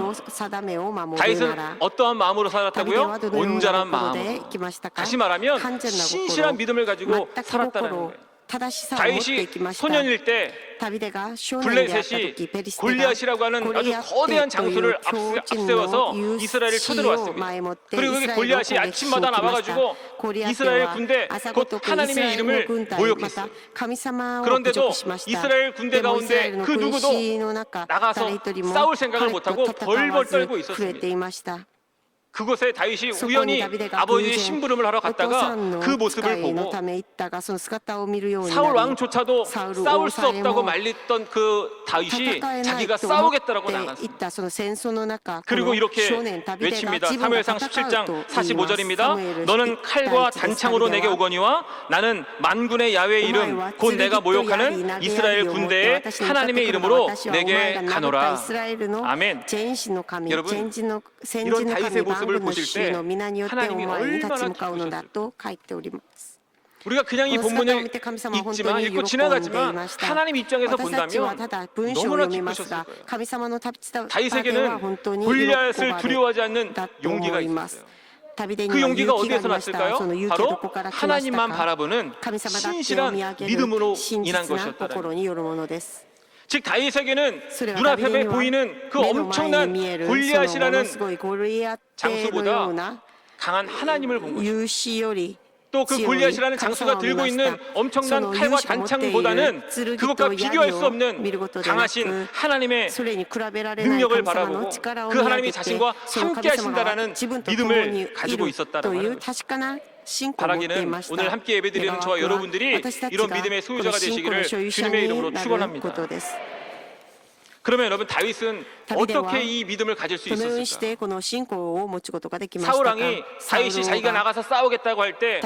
다윗은 어떠한 마음으로 살았다고요? 온전한 마음으로. 다시 말하면 신실한 믿음을 가지고 살았다는 거예요. 다윗이 소년일 때 블레셋이 골리앗이라고 하는 아주 거대한 장수를 앞세워서 이스라엘을 쳐들어왔습니다. 그리고 여기 골리앗이 아침마다 나와가지고 이스라엘 군대, 곧 하나님의 이름을 모욕했어요. 그런데도 이스라엘 군대 가운데 그 누구도 나가서 싸울 생각을 못하고 벌벌 떨고 있었습니다. 그곳에 다윗이 우연히 아버지의 심부름을 하러 갔다가 그 모습을 보고 사울 왕조차도 싸울 수 없다고 말렸던 그 다윗이 자기가 싸우겠다라고 나갔습니다. 그리고 이렇게 외칩니다. 사무엘상 17장 45절입니다. 너는 칼과 단창으로 내게 오거니와 나는 만군의 야훼의 이름 곧 내가 모욕하는 이스라엘 군대의 하나님의 이름으로 내게 가노라. 아멘. 여러분, 이런 다윗의 모습을 보실 때 하나님이 얼마나 기쁘셨을까. 우리가 그냥 이 본문을 읽지만 읽고 지나가지만 하나님 입장에서 본다면 너무나 기쁘셨을 거예요. 다윗에게는 골리앗을 두려워하지 않는 용기가 있었어요. 그 용기가 어디에서 났을까요? 바로 하나님만 바라보는 신실한 믿음으로 인한 것이었다는. 즉 다윗에게는 눈앞에 보이는 그 엄청난 골리앗이라는 장수보다 강한 하나님을 본 것입니다. 또 그 골리앗이라는 장수가 들고 있는 엄청난 칼과 단창보다는 그것과 비교할 수 없는 강하신 하나님의 능력을 바라보고 그 하나님이 자신과 함께 하신다라는 믿음을 가지고 있었다는 말입니다. 바라기는 오늘 함께 예배드리는 저와 여러분들이 이런 믿음의 소유자가 되시기를 주님의 이름으로 축원합니다. 그러면 여러분 다윗은 어떻게 이 믿음을 가질 수 있었을까? 사울 왕이 다윗이 자기가 나가서 싸우겠다고 할 때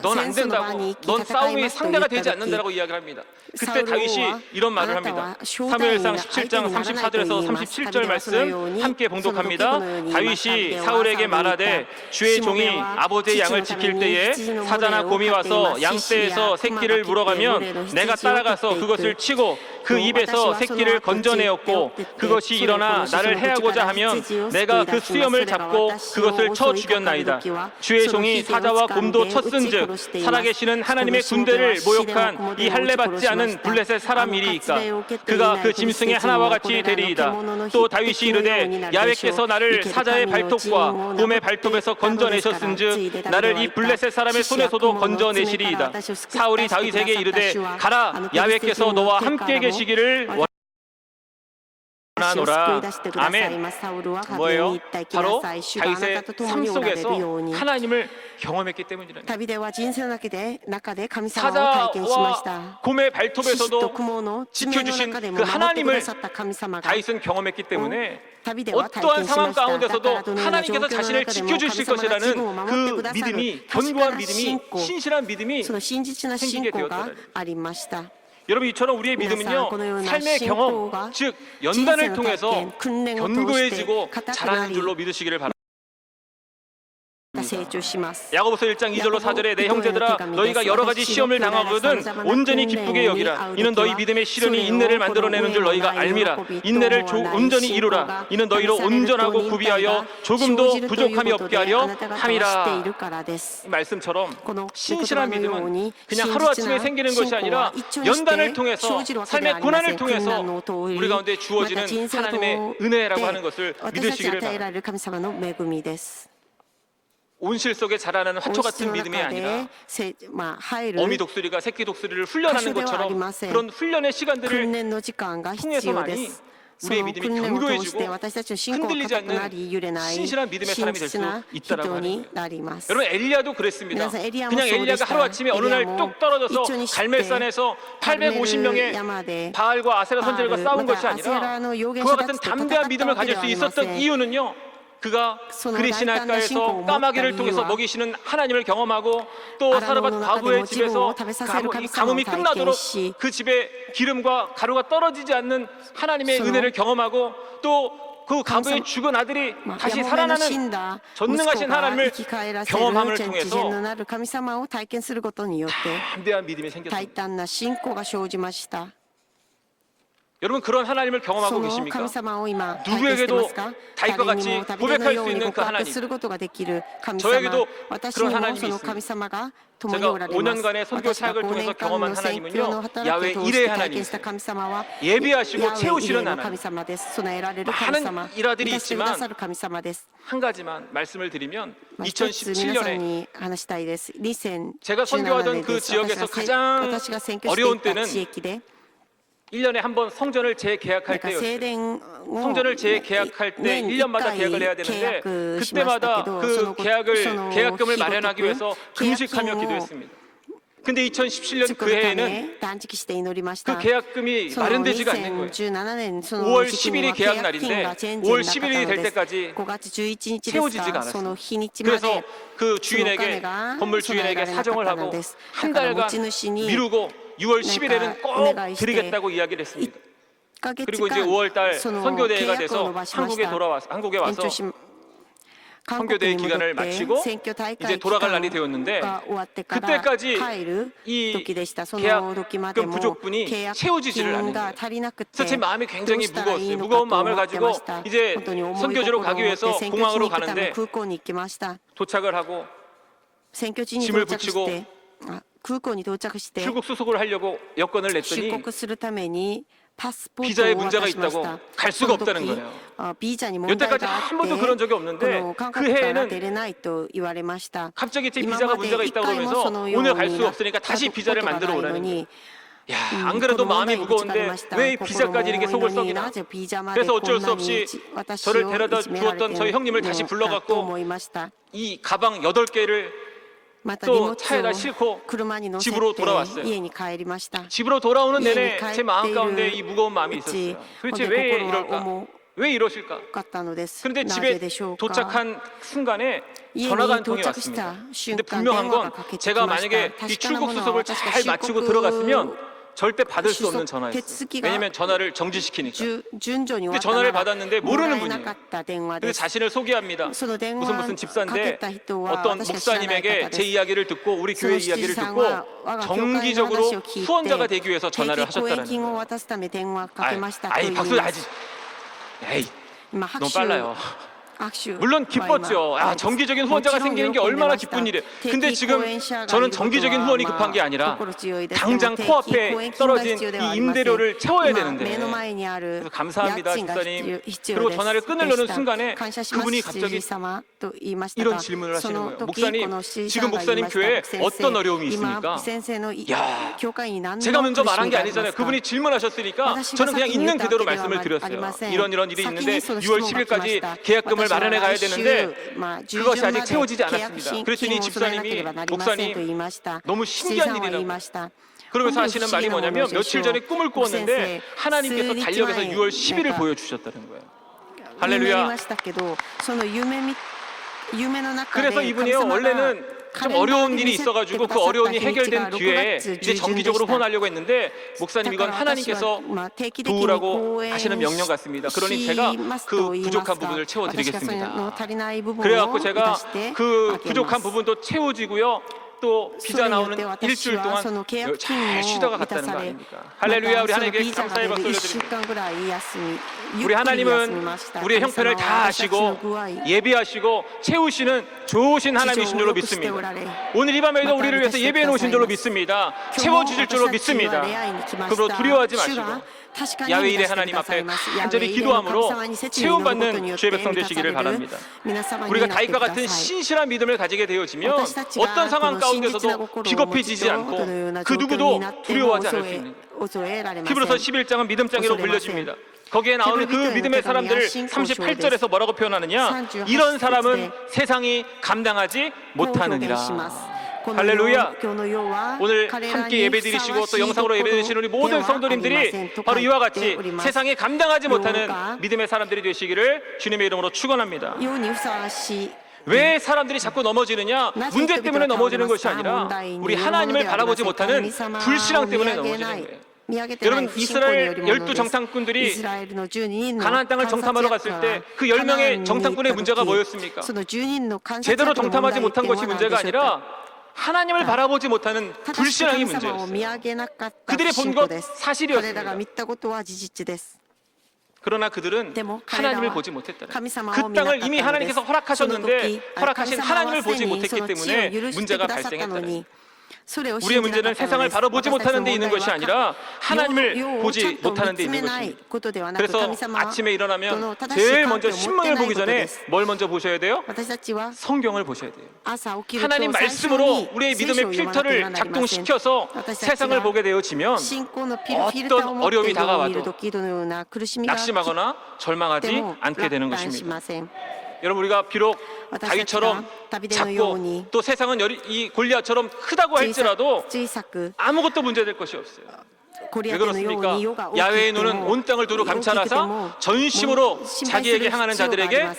넌 안 된다고, 넌 싸움이 상대가 되지 않는다라고 이야기를 합니다. 그때 다윗이 이런 말을 합니다. 사무엘상 17장 34절에서 37절 말씀 함께 봉독합니다. 다윗이 사울에게 말하되 주의 종이 아버지의 양을 지킬 때에 사자나 곰이 와서 양떼에서 새끼를 물어가면 내가 따라가서 그것을 치고 그 입에서 새끼를 건져내었고 그것이 일어나 나를 해하고자 하면 내가 그 수염을 잡고 그것을 쳐 죽였나이다. 주의 종이 사자와 곰도 쳤은즉 살아계시는 하나님의 군대를 모욕한 이 할례받지 않은 블레셋 사람 일이니까 그가 그 짐승의 하나와 같이 되리이다. 또 다윗이 이르되 야훼께서 나를 사자의 발톱과 곰의 발톱에서 건져내셨은즉 나를 이 블레셋 사람의 손에서도 건져내시리이다. 사울이 다윗에게 이르되 가라 야훼께서 너와 함께 계시기를 원하노라. 아멘. 뭐예요? 바로 다윗의 삶 속에서 하나님을 경험했기 때문이랍니다. 사자와 곰의 발톱에서도 지켜주신 그 하나님을 다윗은 경험했기 때문에 어떠한 상황 가운데서도 하나님께서 자신을 지켜주실 것이라는 그 믿음이, 견고한 믿음이, 신실한 믿음이 생기게 되었더라. 여러분 이처럼 우리의 믿음은요 삶의 경험, 즉 연단을 통해서 견고해지고 자라는 줄로 믿으시기를 바랍니다. 야고보서 1장 2절로 4절에 내 형제들아 너희가 여러 가지 시험을 당하거든 온전히 기쁘게 여기라. 이는 너희 믿음의 시련이 인내를 만들어내는 줄 너희가 알미라. 인내를 온전히 이루라. 이는 너희로 온전하고 구비하여 조금도 부족함이 없게 하려 함이라. 이 말씀처럼 신실한 믿음은 그냥 하루아침에 생기는 것이 아니라 연단을 통해서 삶의 고난을 통해서 우리 가운데 주어지는 하나님의 은혜라고 하는 것을 믿으시기를 바랍니다. 온실 속에 자라나는 화초 같은 믿음이 아니라 어미 독수리가 새끼 독수리를 훈련하는 것처럼 그런 훈련의 시간들을 통해서만이 우리의 믿음이 견고해지고 흔들리지 않는 신실한 믿음의 사람이 될 수 있다라고 하는 거예요. 여러분 엘리야도 그랬습니다. 그냥 엘리야가 하루아침에 어느 날 뚝 떨어져서 갈멜산에서 850명의 바알과 아세라 선지자들과 싸운 것이 아니라 그와 같은 담대한 믿음을 가질 수 있었던 이유는요 그가 그리시나가에서 까마귀를 통해서 먹이시는 하나님을 경험하고 또 사르밧 과부의 집에서 가뭄이 끝나도록 그 집에 기름과 가루가 떨어지지 않는 하나님의 은혜를 경험하고 또 그 과부의 죽은 아들이 다시 살아나는 전능하신 하나님을 경험함을 통해서 담대한 믿음이 생겼습니다. 여러분 그런 하나님을 경험하고 계십니까? 누구에게도 다윗과 같이 고백할 수 있는 그 하나님, 저에게도 그런 하나님이 있습니다. 제가 5년간의 선교 사역을 통해서 경험한 하나님은요 야훼 일의 하나님이세요. 예비하시고 채우시는 하나님. 많은 일화들이 있지만 한 가지만 말씀을 드리면 2017년에 제가 선교하던 그 지역에서 가장 어려운 때는 1년에 한 번 성전을 재계약할 때였어요. 성전을 재계약할 때 1년마다 계약을 해야 되는데 그때마다 그 계약금을 마련하기 위해서 금식하며 기도했습니다. 근데 2017년 그 해에는 그 계약금이 마련되지가 않는 거예요. 5월 10일이 계약 날인데 5월 11일이 될 때까지 채워지지가 않았어요. 그래서 그 주인에게, 건물 주인에게 사정을 하고 한 달간 미루고 6월 10일에는 꼭 드리겠다고 이야기를 했습니다. 그리고 이제 5월 달 선교대회가 돼서 한국에 와서 선교대회 기간을 마치고 이제 돌아갈 날이 되었는데 그때까지 이 계약금 부족분이 채워지지를 않는 거예요. 그래서 제 마음이 굉장히 무거웠어요. 무거운 마음을 가지고 이제 선교지로 가기 위해서 공항으로 가는데 도착을 하고 짐을 붙이고 출국 수속을 하려고 여권을 냈더니 비자에 문제가 있다고 갈 수가 없다는 거예요. 여태까지 한 번도 그런 적이 없는데 그 해에는 갑자기 제 비자가 문제가 있다고 그러면서 오늘 갈 수 없으니까 다시 비자를 만들어 오라는 거예요. 야, 안 그래도 마음이 무거운데 왜 비자까지 이렇게 속을 썩이나. 그래서 어쩔 수 없이 저를 데려다 주었던 저희 형님을 다시 불러갖고 이 가방 8개를 또 차에다 싣고 집으로 돌아왔어요. 집으로 돌아오는 내내 제 마음 가운데 이 무거운 마음이 있었어요. 도대체 왜 이럴까? 왜 이러실까? 그런데 집에 도착한 순간에 전화가 한 통이 왔습니다. 근데 분명한 건 제가 만약에 이 출국 수속을 잘 마치고 들어갔으면 절대 받을 수 없는 전화였어요. 왜냐면 전화를 정지시키니까. 근데 전화를 받았는데 모르는 분이에요. 그래서 자신을 소개합니다. 무슨 집사인데 어떤 목사님에게 제 이야기를 듣고 우리 교회 이야기를 듣고 정기적으로 후원자가 되기 위해서 전화를 하셨다는 거예요. 아이 박수 나지. 에이 너무 빨라요. 물론 기뻤죠. 아, 정기적인 후원자가 생기는 게 얼마나 기쁜 일이에요. 근데 지금 저는 정기적인 후원이 급한 게 아니라 당장 코앞에 떨어진 이 임대료를 채워야 되는데. 그래서 감사합니다, 집사님. 그리고 전화를 끊으려는 순간에 그분이 갑자기 이런 질문을 하시는 거예요. 목사님, 지금 목사님 교회에 어떤 어려움이 있습니까? 야, 제가 먼저 말한 게 아니잖아요. 그분이 질문하셨으니까 저는 그냥 있는 그대로 말씀을 드렸어요. 이런 일이 있는데 6월 10일까지 계약금을 마련해 가야 되는데 그것이 아직 채워지지 않았습니다. 그랬더니 집사님이 목사님 너무 신기한 일이라고. 그러면서 하시는 말이 뭐냐면 며칠 전에 꿈을 꾸었는데 하나님께서 달력에서 6월 10일을 보여주셨다는 거예요. 할렐루야. 그래서 이분이요 원래는 좀 어려운 일이 있어가지고 그 어려운 일이 해결된 뒤에 이제 정기적으로 후원하려고 했는데 목사님 이건 하나님께서 도우라고 하시는 명령 같습니다. 그러니 제가 그 부족한 부분을 채워드리겠습니다. 그래갖고 제가 그 부족한 부분도 채워지고요. 또 비자 나오는 일주일 동안 잘 쉬다가 갔다는 거 아닙니까? 할렐루야. 우리 하나님께 감사의 박수 올려드립니다. 우리 하나님은 우리의 형편을 다 아시고 예비하시고 채우시는 좋으신 하나님이신 줄로 믿습니다. 오늘 이 밤에도 우리를 위해서 예비해 놓으신 줄로 믿습니다. 채워주실 줄로 믿습니다. 그러므로 두려워하지 마시고 야훼 일의 하나님 앞에 간절히 기도함으로 채움받는 주의 백성 되시기를 바랍니다. 우리가 다윗과 같은 신실한 믿음을 가지게 되어지면 어떤 상황 가운데서도 비겁해지지 않고 그 누구도 두려워하지 않을 수 있는 거예요. 히브리서 11장은 믿음장애로 불려집니다. 거기에 나오는 그 믿음의 사람들을 38절에서 뭐라고 표현하느냐? 이런 사람은 세상이 감당하지 못하느니라. 할렐루야. 오늘 함께 예배드리시고 또 영상으로 예배드리시는 우리 모든 성도님들이 바로 이와 같이 세상에 감당하지 못하는 믿음의 사람들이 되시기를 주님의 이름으로 축원합니다. 왜 사람들이 자꾸 넘어지느냐? 문제 때문에 넘어지는 것이 아니라 우리 하나님을 바라보지 못하는 불신앙 때문에 넘어지는 거예요. 여러분 이스라엘 12정탐꾼들이 가나안 땅을 정탐하러 갔을 때 그 10명의 정탐꾼의 문제가 뭐였습니까? 제대로 정탐하지 못한 것이 문제가 아니라 하나님을 바라보지 못하는 불신앙이 문제였어요. 그들이 본 것 사실이었습니다. 그러나 그들은 하나님을 보지 못했다는 거예요. 그 땅을 이미 하나님께서 허락하셨는데 허락하신 하나님을 보지 못했기 때문에 문제가 발생했다는 거예요. 우리의 문제는 세상을 바라보지 못하는 데 있는 것이 아니라 하나님을 보지 못하는 데 있는 것입니다. 그래서 아침에 일어나면 제일 먼저 신문을 보기 전에 뭘 먼저 보셔야 돼요? 성경을 보셔야 돼요. 하나님 말씀으로 우리의 믿음의 필터를 작동시켜서 세상을 보게 되어지면 어떤 어려움이 다가와도 낙심하거나 절망하지 않게 되는 것입니다. 여러분 우리가 비록 다윗처럼 작고 또 세상은 이 골리앗처럼 크다고 할지라도 아무것도 문제될 것이 없어요. 왜 그렇습니까? 야훼의 눈은 온 땅을 두루 감찰하사 전심으로 자기에게 향하는 자들에게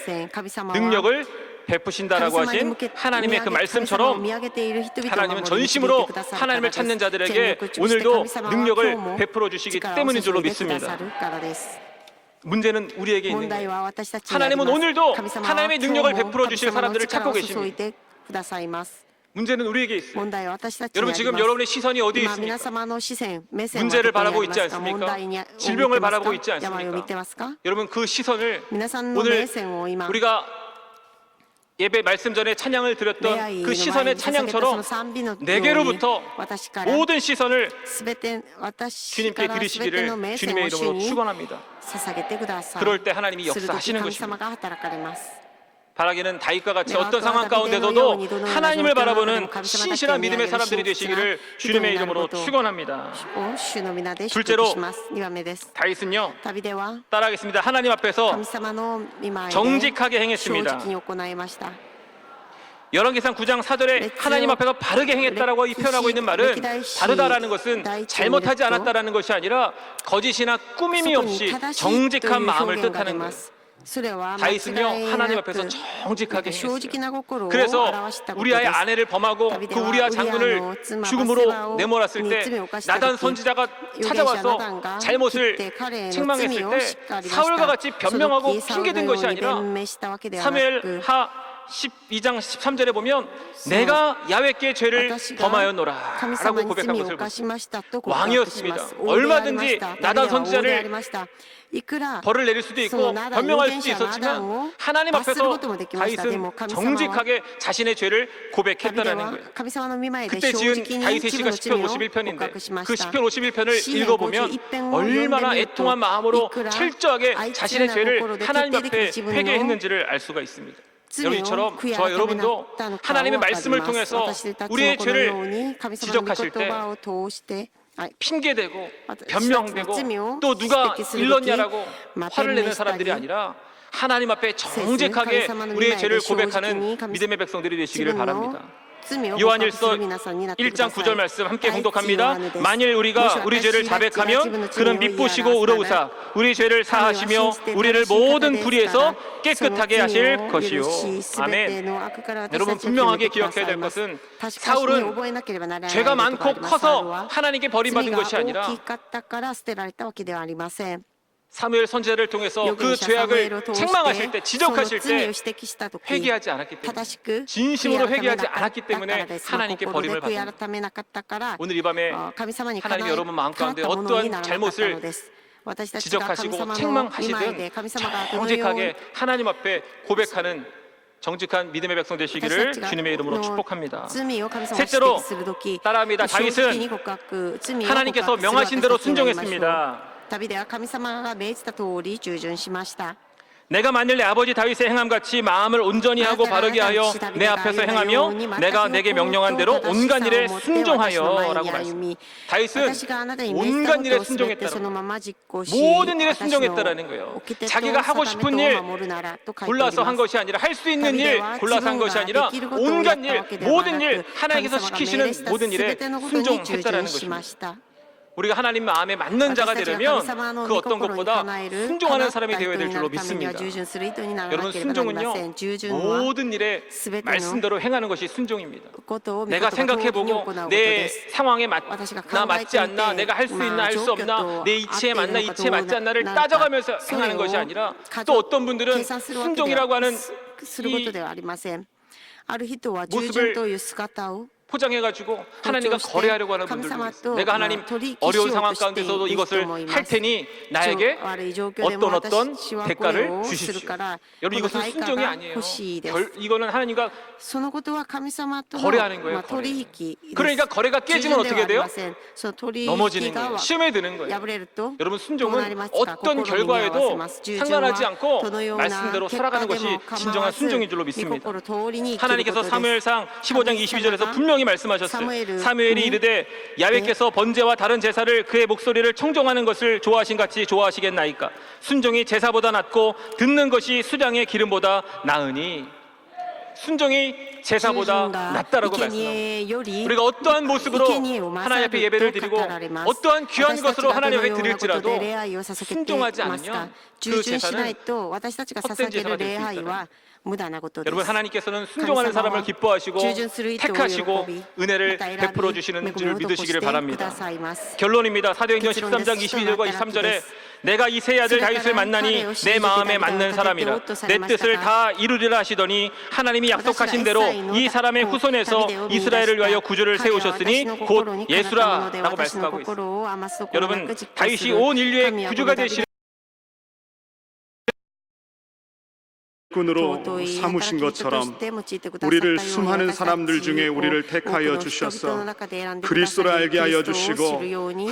능력을 베푸신다라고 하신 하나님의 그 말씀처럼 하나님은 전심으로 하나님을 찾는 자들에게 오늘도 능력을 베풀어 주시기 때문인 줄로 믿습니다. 문제는 우리에게 있는 問題 거예요. は私たちにあり 하나님은 ます 오늘도 神様は 하나님의 今日 능력을 も 베풀어 神 주실 様の 사람들을 力 찾고 を注い 계십니다. でくださいます 문제는 우리에게 있어요. 問題は私たちにあ 여러분 り 지금 ます 여러분의 시선이 어디에 今皆 있습니까? 様の視線目線は 문제를 どこにあ 바라보고 りま 있지 すか問 않습니까? 題にを 질병을 見てます 바라보고 か 있지 病を見 않습니까? てますか 여러분 그 시선을 皆さんの 오늘 目線を今 우리가 예배 말씀 전에 찬양을 礼 드렸던 拝 그 の前 시선의 に捧げたその 찬양처럼 賛美のように 내게로부터 私から 모든 시선을 すべて私 주님께 からすべて 드리시기를 の目線 주님의 を主 이름으로 に 축원합니다. 捧げてください 그럴 때 하나님이 するとき 역사하시는 神様 것입니다. が働かれます 바라기는 다윗과 같이 내가 어떤 아까 상황 다윗의 가운데서도 영혼이 하나님을 바라보는 감사하다 신실한 믿음의 때문에 사람들이 하나님을 되시기를 신실한 주님의 믿음의 이름으로 사람으로 축원합니다. を主の皆で祝 둘째로 福します2番目です 다윗은요 旅では 따라하겠습니다. 하나님 앞에서 神様の御前で 정직하게 正 행했습니다. 直に行いました 열왕기상 9장 4절에 하나님 앞에서 바르게 행했다라고 이 표현하고 있는 말은 바르다라는 것은 잘못하지 않았다라는 것이 아니라 거짓이나 꾸밈이 없이 정직한 마음을 뜻하는 거예요. 다윗은요 하나님 앞에서 정직하게 행했어요. 그래서 우리아의 아내를 범하고 그 우리아 장군을 죽음으로 내몰았을 때 나단 선지자가 찾아와서 잘못을 책망했을 때 사울과 같이 변명하고 핑계댄 것이 아니라 사무엘하 12장 13절에 보면 내가 야훼께 죄를 범하였노라 라고 고백한 것을 보습니다. 왕이었습니다. 얼마든지 나단 선지자를 벌을 내릴 수도 있고 변명할 수도 있었지만 하나님 앞에서 다윗은 정직하게 자신의 죄를 고백했다는 거예요. 그때 지은 다윗의 시가 시편 51편인데 그 시편 51편을 읽어보면 얼마나 애통한 마음으로 철저하게 자신의 죄를 하나님 앞에 회개했는지를 알 수가 있습니다. 여러분처럼 저와 여러분도 하나님의 말씀을 통해서 우리의 죄를 지적하실 때 핑계대고 변명되고 또 누가 일렀냐라고 화를 내는 사람들이 아니라 하나님 앞에 정직하게 우리의 죄를 고백하는 믿음의 백성들이 되시기를 바랍니다. 요한일서 1장 9절 말씀 함께 공독합니다. 만일 우리가 우리 죄를 자백하면 그는 미쁘시고 의로우사 우리 죄를 사하시며 우리를 모든 불의에서 깨끗하게 하실 것이요. 아멘. 여러분 분명하게 기억해야 될 것은 사울은 죄가 많고 커서 하나님께 버림받은 것이 아니라 사무엘 선지자를 통해서 그 죄악을 책망하실 때 지적하실 때 회개하지 않았기 때문에 진심으로 회개하지 않았기 때문에 하나님께 버림을 받습니다. 오늘 이 밤에 하나님 여러분 마음 가운데 어떠한 잘못을 지적하시고 책망하시든 정직하게 하나님 앞에 고백하는 정직한 믿음의 백성 되시기를 주님의 이름으로 축복합니다. 셋째로 따라합니다. 다윗은 하나님께서 명하신 대로 순종했습니다. 내가 만일 내 아버지 다윗의 행함같이 마음을 온전히 하고 바르게 하여 내 앞에서 행하며 내가 내게 명령한 대로 온갖 일에 순종하여 라고 말씀합니다. 다윗은 온갖 일에 순종했다는 모든 일에 순종했다라는 거예요. 자기가 하고 싶은 일 골라서 한 것이 아니라 할 수 있는 일 골라서 한 것이 아니라 온갖 일 모든 일 하나님께서 시키시는 모든 일에 순종했다라는 것입니다. 우리가 하나님 마음에 맞는 자가 되려면 그 어떤 것보다 순종하는 사람이 되어야 될 줄로 믿습니다. 여러분 순종은요 모든 일에 말씀대로 행하는 것이 순종입니다. 내가 생각해보고 내 상황에 맞나 맞지 않나 내가 할 수 있나 할 수 없나 내 이치에 맞나 이치에 맞지 않나를 따져가면서 행하는 것이 아니라 또 어떤 분들은 순종이라고 하는 이 모습을 포장해가지고 하나님과 거래하려고 하는 분들도 있어요. 내가 하나님 어려운 상황 가운데서도 이것을 할 테니 나에게 어떤 대가를 주십시오. 여러분 이것은 순종이 아니에요. 이거는 하나님과 거래하는 거예요. 거래. 그러니까 거래가 깨지면 어떻게 돼요? 넘어지는 거예요. 시험에 드는 거예요. 여러분 순종은 어떤 결과에도 상관하지 않고 말씀대로 살아가는 것이 진정한 순종인 줄로 믿습니다. 하나님께서 사무엘상 15장 22절에서 분명히 말씀하셨어요. 사무엘이 이르되 야훼께서 번제와 다른 제사를 그의 목소리를 청종하는 것을 좋아하신 같이 좋아하시겠나이까. 순종이 제사보다 낫고 듣는 것이 수장의 기름보다 나으니. 순종이 제사보다 낫다라고 말씀합니다. 우리가 어떠한 모습으로 하나님 앞에 예배를 드리고 어떠한 귀한 것으로 하나님 앞에 드릴지라도 순종하지 않으면 그 제사는 헛된 제사가 될 수 있다. 여러분 하나님께서는 순종하는 사람을 기뻐하시고 택하시고 은혜를 베풀어 주시는 줄 믿으시기를 바랍니다. 결론입니다. 사도행전 13장 22절과 23절에 내가 이 세 아들 다윗을 만나니 내 마음에 맞는 사람이라. 내 뜻을 다 이루리라 하시더니 하나님이 약속하신 대로 이 사람의 후손에서 이스라엘을 위하여 구주를 세우셨으니 곧 예수라라고 말씀하고 있습니다. 여러분, 다윗이 온 인류의 구주가 되시는 군으로 삼으신 것처럼 우리를 수많은 사람들 중에 우리를 택하여 주셔서 그리스도를 알게 하여 주시고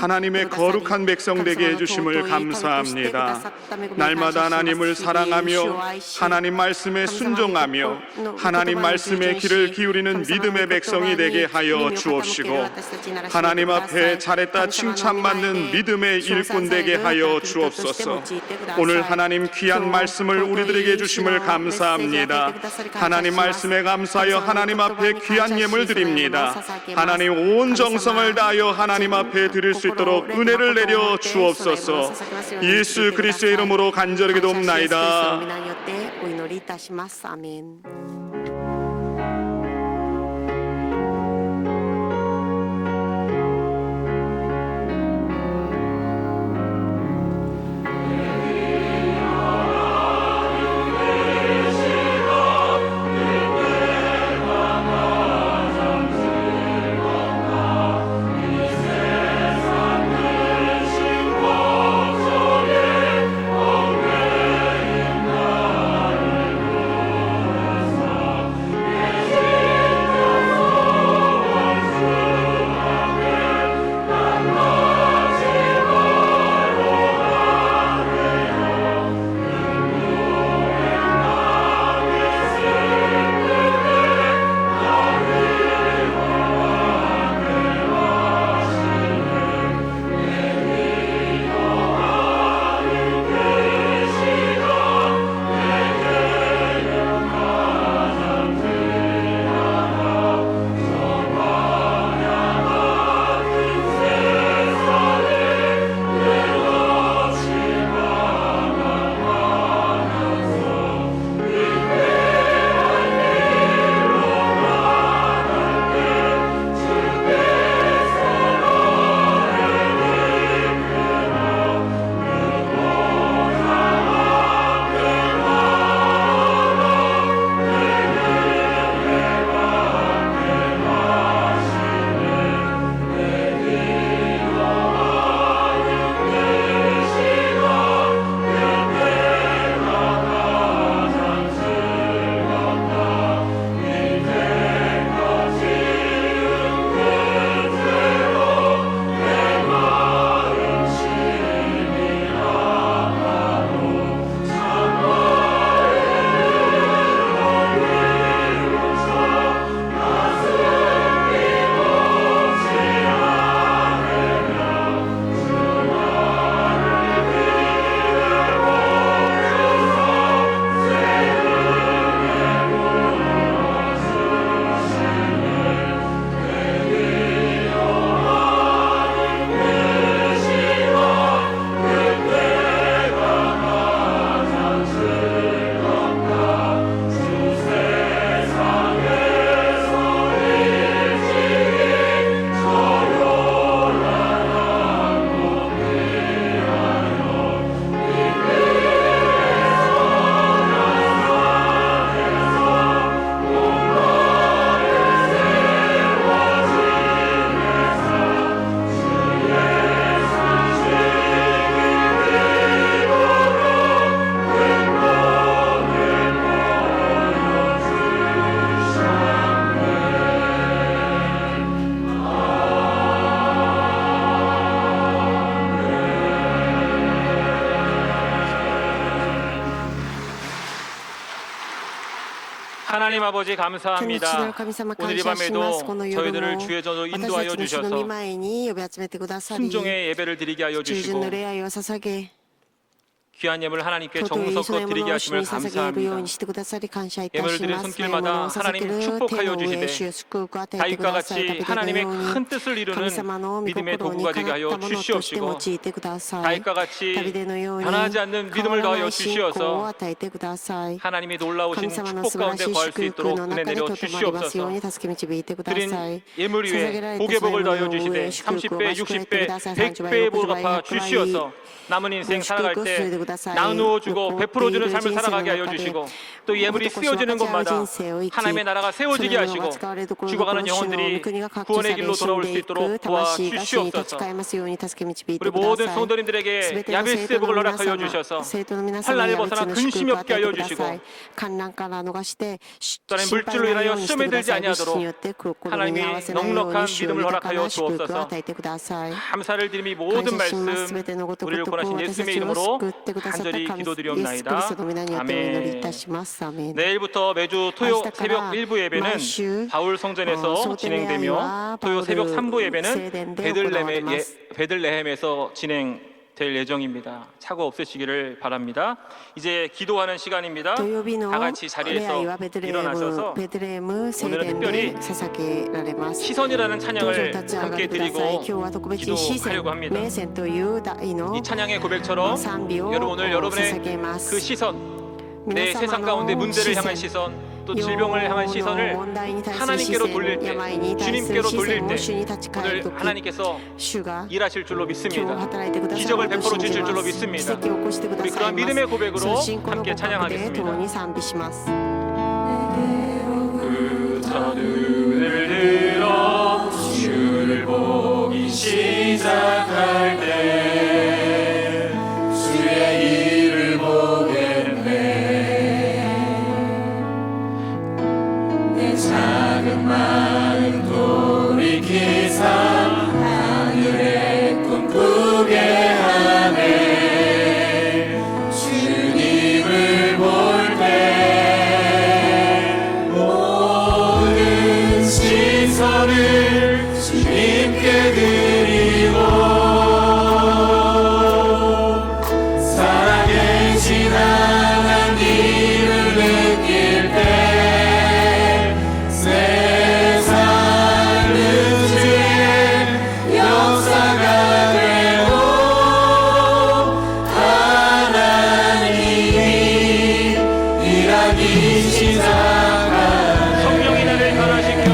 하나님의 거룩한 백성 되게 해주심을 감사합니다. 날마다 하나님을 사랑하며 하나님 말씀에 순종하며 하나님 말씀의 귀를 기울이는 믿음의 백성이 되게 하여 주옵시고 하나님 앞에 잘했다 칭찬받는 믿음의 일꾼 되게 하여 주옵소서. 오늘 하나님 귀한 말씀을 우리들에게 주심을 감사합니다. 하나님 말씀에 감사하여 하나님 앞에 귀한 예물 드립니다. 하나님 온 정성을 다하여 하나님 앞에 드릴 수 있도록 은혜를 내려 주옵소서. 예수 그리스도의 이름으로 간절히 기도옵나이다. 하나님 아버지 감사합니다. 오늘 이 밤에도 저희들을 주의 전으로 인도하여 주셔서 순종의 예배를 드리게 하여 주시고 귀한 예물 하나님께 정성껏 드리게 하심을 감사합니다. 예물을 드린 손길마다 하나님 축복하여 주시되 다윗과 같이 하나님의 큰 뜻을 이루는 믿음의 도구가 되게 하여 주시옵시고 다윗과 같이 변하지 않는 믿음을 더하여 주시어서 하나님의 놀라우신 축복 가운데 거할 수 있도록 은혜 내려 주시옵소서. 드린 예물 위에 복의 복을 더하여 주시되 30배, 60배, 100배의 복을 갚아 주시어서 남은 인생 살아갈 때 나누어 주고 베풀어 주는 삶을 살아가게 하여 주시고 또 예물이 쓰여지는 곳마다 하나님의 나라가 세워지게 하시고 죽어가는 영혼들이 구원의 길로 돌아올 수 있도록 도와주시옵소서. 우리 모든 성도님들에게 야베스의 복을 허락하여 주셔서 환난을 벗어나 근심이 없게 하여 주시고 또한 물질로 인하여 시험에 들지 아니하도록 하나님이 넉넉한 믿음을 허락하여 주옵소서. 감사를 드리며 모든 말씀 우리를 권하신 예수님의 이름으로 간절히 기도드리옵나이다. 아멘. 내일부터 매주 토요 새벽 1부 예배는 바울 성전에서 진행되며 토요 새벽 3부 예배는 베들레헴에서 진행될 예정입니다. 착오 없으시기를 바랍니다. 이제 기도하는 시간입니다. 다 같이 자리에서 일어나셔서 오늘은 특별히 시선이라는 찬양을 함께 드리고 기도하려고 합니다. 이 찬양의 고백처럼 여러분 오늘 여러분의 그 시선, 내 세상 가운데 문제를 향한 시선, 또 질병을 향한 시선을 하나님께로 돌릴 때, 주님께로 돌릴 때 오늘 하나님께서 일하실 줄로 믿습니다. 기적을 베풀어 주실 줄로 믿습니다. 우리 그러한 믿음의 고백으로 함께 찬양하겠습니다. 눈을 들어 주를 보기 시작할 때 주의 일을 보겠네. 내 작은 마음 돌이키사 하늘의 꿈꾸게 하네. 주님을 볼 때 모든 시선을 주님께 드리고 살아계신 하나님을 느낄 때 세상은 주의 역사가 되고 하나님이 일하기 시작한 성령이 나를 변화시켜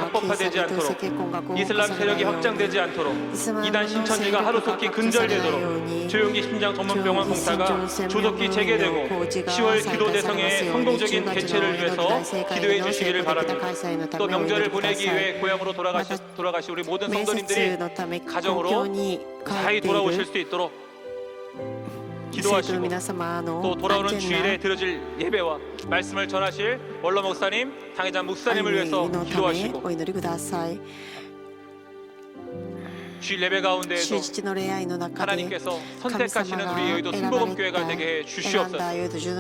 합법화되지 않도록, 이슬람 세력이 확장되지 않도록, 이단 신천지가 하루속히 근절되도록, 조용기 심장전문병원 봉사가 조속히 재개되고 10월 기도 대성의 성공적인 개최를 위해서 기도해 주시기를 바랍니다. 또 명절을 보내기 위해 고향으로 돌아가시 우리 모든 성도님들이 가정으로 무사히 돌아오실 수 있도록 기도하시고, 또 돌아오는 주일에 드려질 예배와 말씀을 전하실 원로 목사님, 당회장 목사님을 위해서 기도하시고, 주일 예배 가운데에도 하나님께서 선택하시는 우리 여의도 순복음교회가 되게 해 주시옵소서.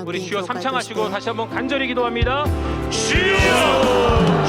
우리 주여 삼창하시고 다시 한번 간절히 기도합니다. 주여!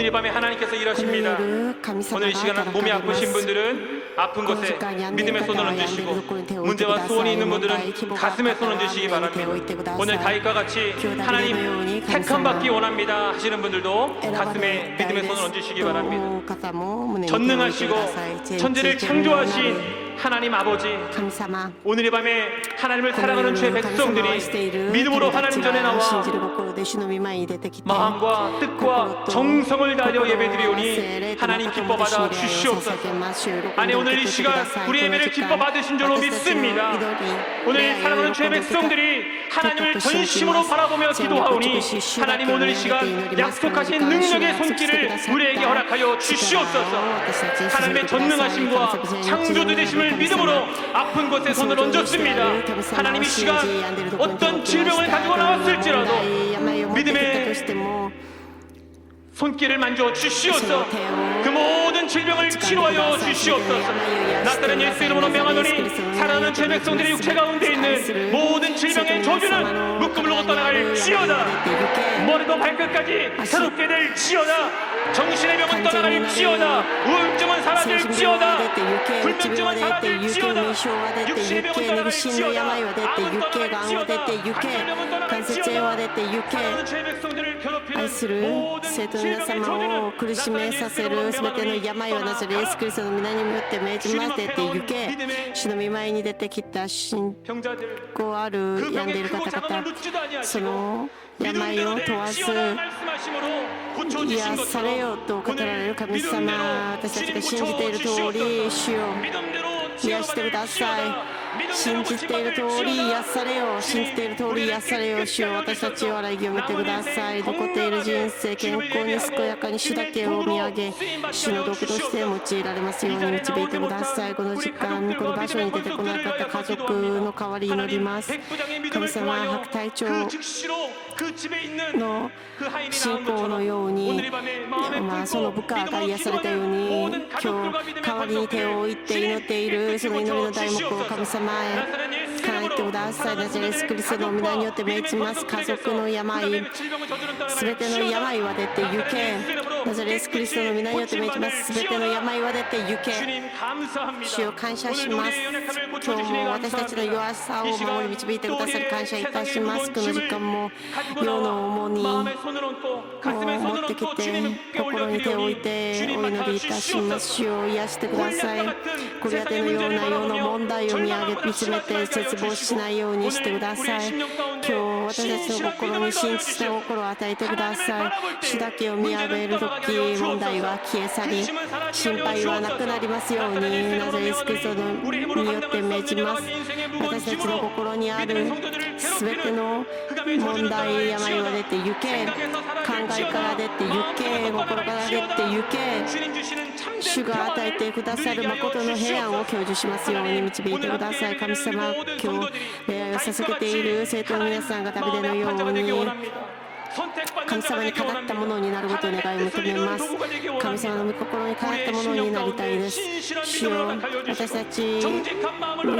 이 밤에 하나님께서 일하십니다. 오늘 이 시간은 몸이 아프신 분들은 아픈 곳에 믿음의 손을 얹으시고 문제와 소원이 있는 분들은 가슴에 손을 얹으시기 바랍니다. 오늘 다윗과 같이 하나님 택함 받기 원합니다 하시는 분들도 가슴에 믿음의 손을 얹으시기 바랍니다. 전능하시고 천지를 창조하신 하나님 아버지, 오늘 이 밤에 하나님을 사랑하는 주의 백성들이 믿음으로 하나님 전에 나와 마음과 뜻과 정성을 다하여 예배드리오니 하나님 기뻐 받아 주시옵소서. 아니 오늘 이 시간 우리 예배를 기뻐 받으신 줄로 믿습니다. 오늘 사랑하는 주의 백성들이 하나님을 전심으로 바라보며 기도하오니 하나님 오늘 이 시간 약속하신 능력의 손길을 우리에게 허락하여 주시옵소서. 하나님의 전능하심과 창조주 되심을 믿음으로 아픈 곳에 손을 얹었습니다. 하나님 이 시간 어떤 질병을 가지고 나왔을지라도 믿음의 손길을 만져 주시옵소서. 그 모든 질병을 치료하여 주시옵소서. 나사렛 예수 이름으로 명하노니 사랑하는 제 백성들의 육체 가운데 있는 모든 질병의 저주는 묶음으로 떠나갈지어다. 머리도 발끝까지 새롭게 될지어다. 정신의 병은 떠나갈지어다. 우울증은 사라질지어다. 불면증은 사라질지어다. 육신의 병은 떠나갈지어다. 암은 떠나갈지어다. 사랑하는 제 백성들을 괴롭히는 모든 皆様を苦しめさせるすべての病はナザレイエスキリストの皆によって命じませて行け。主の御前に出てきた信仰ある病んでいる方々、その病を問わず癒されようと語られる神様、私たちが信じている通り主よ癒してください。信じている通り癒されよう。信じている通り癒されよう。主よ私たちを洗い清めてください。残っている人生健康に健やかに主だけを見上げ、主の道具として用いられますように導いてください。この時間この場所に出てこなかった家族の代わり祈ります。神様、白体長の信仰のように、その部下が癒されたように、今日代わりに手を置いて祈っているその祈りの題目を神様へ叶えてください。ナザレイエスキリストの皆によって命じます。家族の病、すべての病は出て行け。ナザレイエスキリストの皆によって命じます。すべての病は出て行け。主を感謝します。今日も私たちの弱さを守り導いてくださり感謝いたします。この時間も世の重荷を持ってきて心に手を置いてお祈りいたします。主を癒してください。ゴリアテのような世の問題を見つめて絶望しないようにしてください。今日私たちの心に真実な心を与えてください。主だけを見上げるとき問題は消え去り心配はなくなりますようにナザレイエスキリストによって命じます。私たちの心にあるすべての問題病は出て行け。考えから出て行け。心から出て行け。主が与えてくださる誠の平安を享受しますように導いてください。神様、今日礼拝を捧げている生徒の皆さんがダビデのように神様にかなったものになることを願い求めます。神様の御心にかなったものになりたいです。主よ私たちに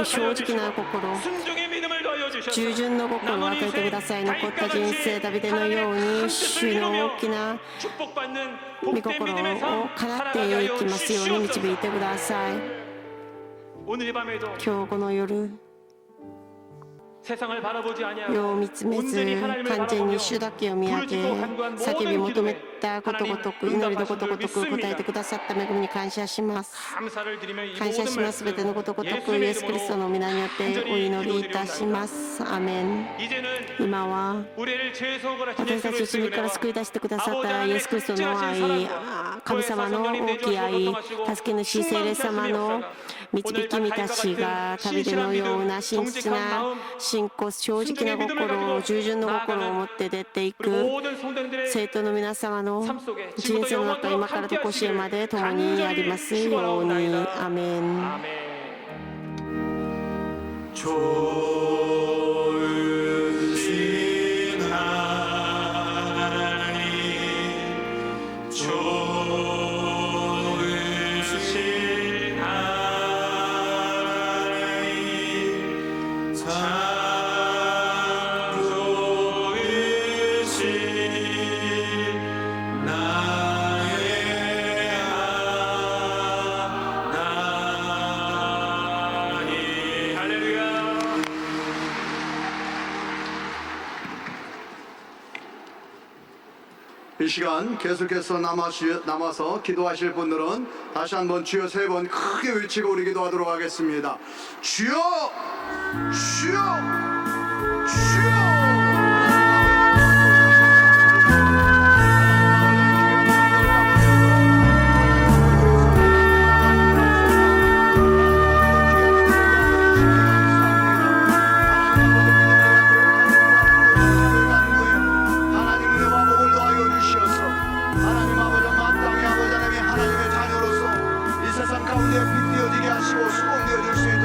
正直な心、従順の心を与えてください。残った人生ダビデのように主の大きな御心をかなっていきますように導いてください。今日この夜世を見つめず完全に主だけを見上げ叫び求めたことごとく祈りのことごとく答えてくださった恵みに感謝します。感謝します。すべてのことごとくイエス・キリストの皆によってお祈りいたします。アメン。今は私たちを罪から救い出してくださったイエス・キリストの愛、神様の大きい愛、助け主聖霊様の導き満たしがダビデのような真実な信仰、正直な心、従順の心を持って出ていく生徒の皆様の人生の中、今からとこしえまで共にありますように。アメン。나의 이 시간 계속해서 남아서 기도하실 분들은 다시 한번 주여 3번 크게 외치고 우리 기도하도록 하겠습니다. 주여, 주여, 주여. 가운데 빛되어지게 하시고 수공되어질 수 있는